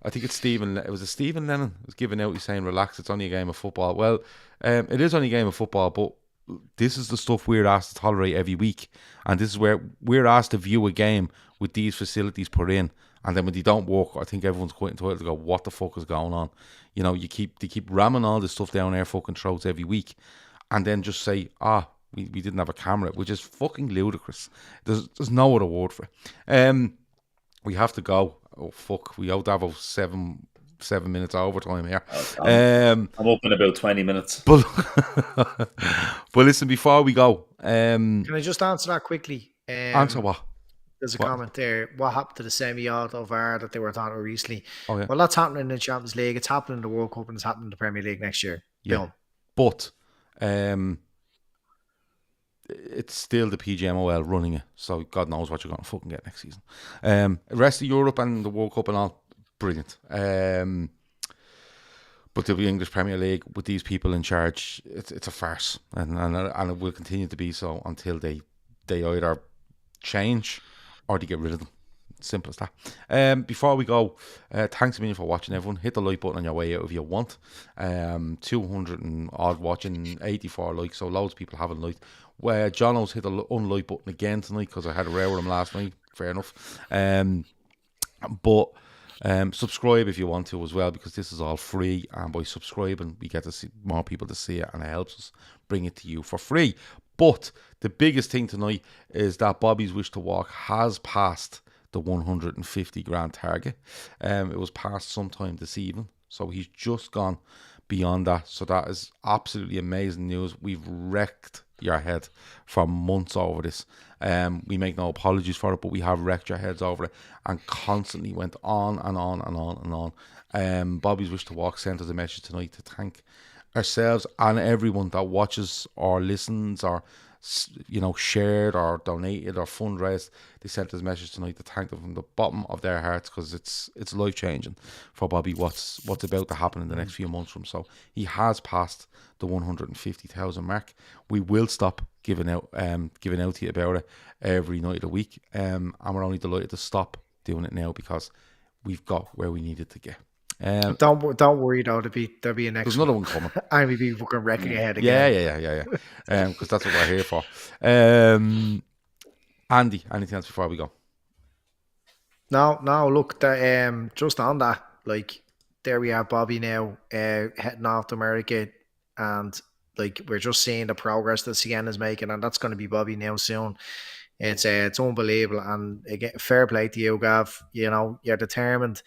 I think it's Stephen. It was Stephen Lennon was giving out. He's saying, "Relax, it's only a game of football." Well, it is only a game of football, but this is the stuff we're asked to tolerate every week, and this is where we're asked to view a game with these facilities put in, and then when they don't work, I think everyone's quite entitled to go, "What the fuck is going on?" They keep ramming all this stuff down our fucking throats every week, and then just say, we didn't have a camera, which is fucking ludicrous. There's no other word for it. We have to go. Oh fuck, we owe Davo 7 minutes overtime here. I'm up in about 20 minutes. But listen, before we go, can I just answer that quickly? Answer what? There's a comment there. What happened to the semi-auto VAR that they were talking about recently? Oh, yeah. Well, that's happening in the Champions League. It's happening in the World Cup, and it's happening in the Premier League next year. Yeah. Boom. But it's still the PGMOL running it, so God knows what you're going to fucking get next season. The rest of Europe and the World Cup and all, brilliant. But the English Premier League, with these people in charge, it's a farce, and it will continue to be so until they either change or they get rid of them. Simple as that. Before we go, thanks a million for watching, everyone. Hit the like button on your way out if you want. 200 and odd watching, 84 likes, so loads of people haven't liked. Jono's hit the unlike button again tonight because I had a row with him last night. Fair enough. But subscribe if you want to as well, because this is all free, and by subscribing we get to see more people to see it, and it helps us bring it to you for free. But the biggest thing tonight is that Bobby's Wish to Walk has passed the 150 grand target. It was passed sometime this evening, so he's just gone beyond that. So that is absolutely amazing news. We've wrecked your head for months over this. We make no apologies for it, but we have wrecked your heads over it, and constantly went on and on and on and on. Bobby's Wish to Walk sent us a message tonight to thank ourselves and everyone that watches or listens or shared or donated or fundraised. They sent us a message tonight to thank them from the bottom of their hearts, because it's life changing for Bobby what's about to happen in the next few months from. So he has passed the 150,000 mark. We will stop giving out to you about it every night of the week, and we're only delighted to stop doing it now because we've got where we needed to get. Don't worry though. There'll be a next. There's another one coming. I will be fucking wrecking your head again. Yeah. Because that's what we're here for. Andy, anything else before we go? No. Look, just on that, there we are, Bobby now heading off to America, and we're just seeing the progress that Sienna's making, and that's going to be Bobby now soon. It's unbelievable. And again, fair play to you, Gav. You know, you're determined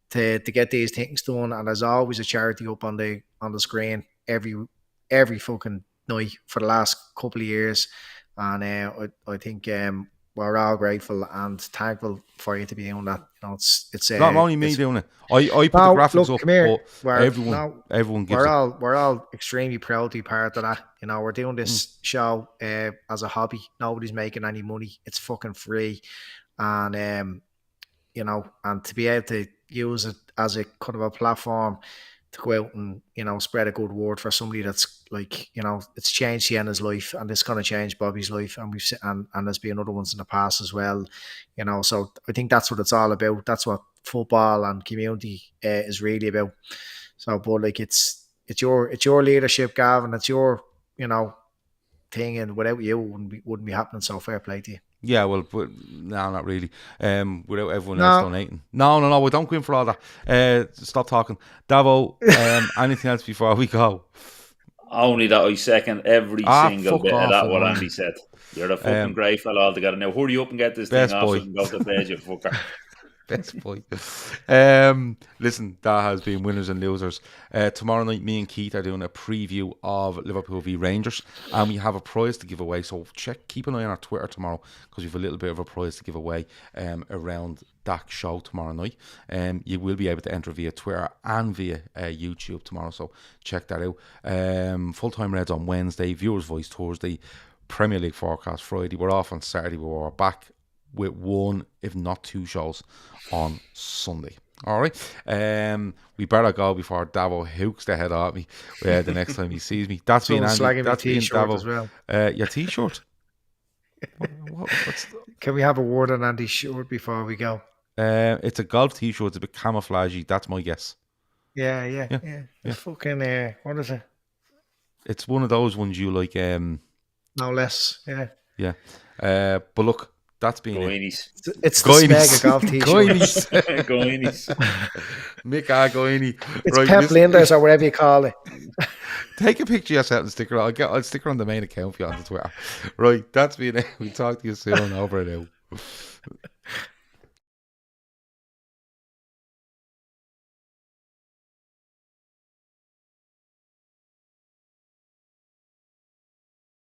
to get these things done, and there's always a charity up on the screen every fucking night for the last couple of years. And I think we're all grateful and thankful for you to be doing that. You know, it's not only me doing it. I put the graphics up, but everyone gives we're all extremely proud to be part of that. You know, we're doing this show as a hobby. Nobody's making any money. It's fucking free, and you know, and to be able to use it as a kind of a platform to go out and, you know, spread a good word for somebody that's like, you know, it's changed Sienna's life, and it's going to change Bobby's life, and and there's been other ones in the past as well, you know. So I think that's what it's all about. That's what football and community is really about. So, but like it's your leadership, Gavin. It's your, you know, thing, and without you, wouldn't be happening. So fair play to you. Yeah, well, but no, not really. Without everyone else donating. No, we don't go in for all that. Stop talking. Davo, anything else before we go? Only that I second every single bit of that what Andy said. You're the fucking great fella altogether. Now hurry up and get this thing off so we can go to the page, you fucker. Best boy. Listen, that has been Winners and Losers. Tomorrow night, me and Keith are doing a preview of Liverpool v Rangers, and we have a prize to give away. So keep an eye on our Twitter tomorrow, because we have a little bit of a prize to give away around that show tomorrow night. You will be able to enter via Twitter and via YouTube tomorrow, so check that out. Full-time Reds on Wednesday, Viewers Voice Thursday, Premier League Forecast Friday. We're off on Saturday, but we're back with one, if not two shows on Sunday. All right. We better go before Davo hooks the head at me the next time he sees me. That's been Andy. That's been Davo as well. Your t-shirt. Can we have a word on Andy's shirt before we go? It's a golf t-shirt. It's a bit camouflagey. That's my guess. Yeah. Fucking what is it? It's one of those ones you like. No less. Yeah. But look. That's been Goinies. It's the Smega golf t-shirt. Goinies. Mick Goini. It's right, Pep Linders or whatever you call it. Take a picture of yourself and stick it on. I'll stick it on the main account for you on the Twitter. Right, that's been it. We'll talk to you soon. Over and out.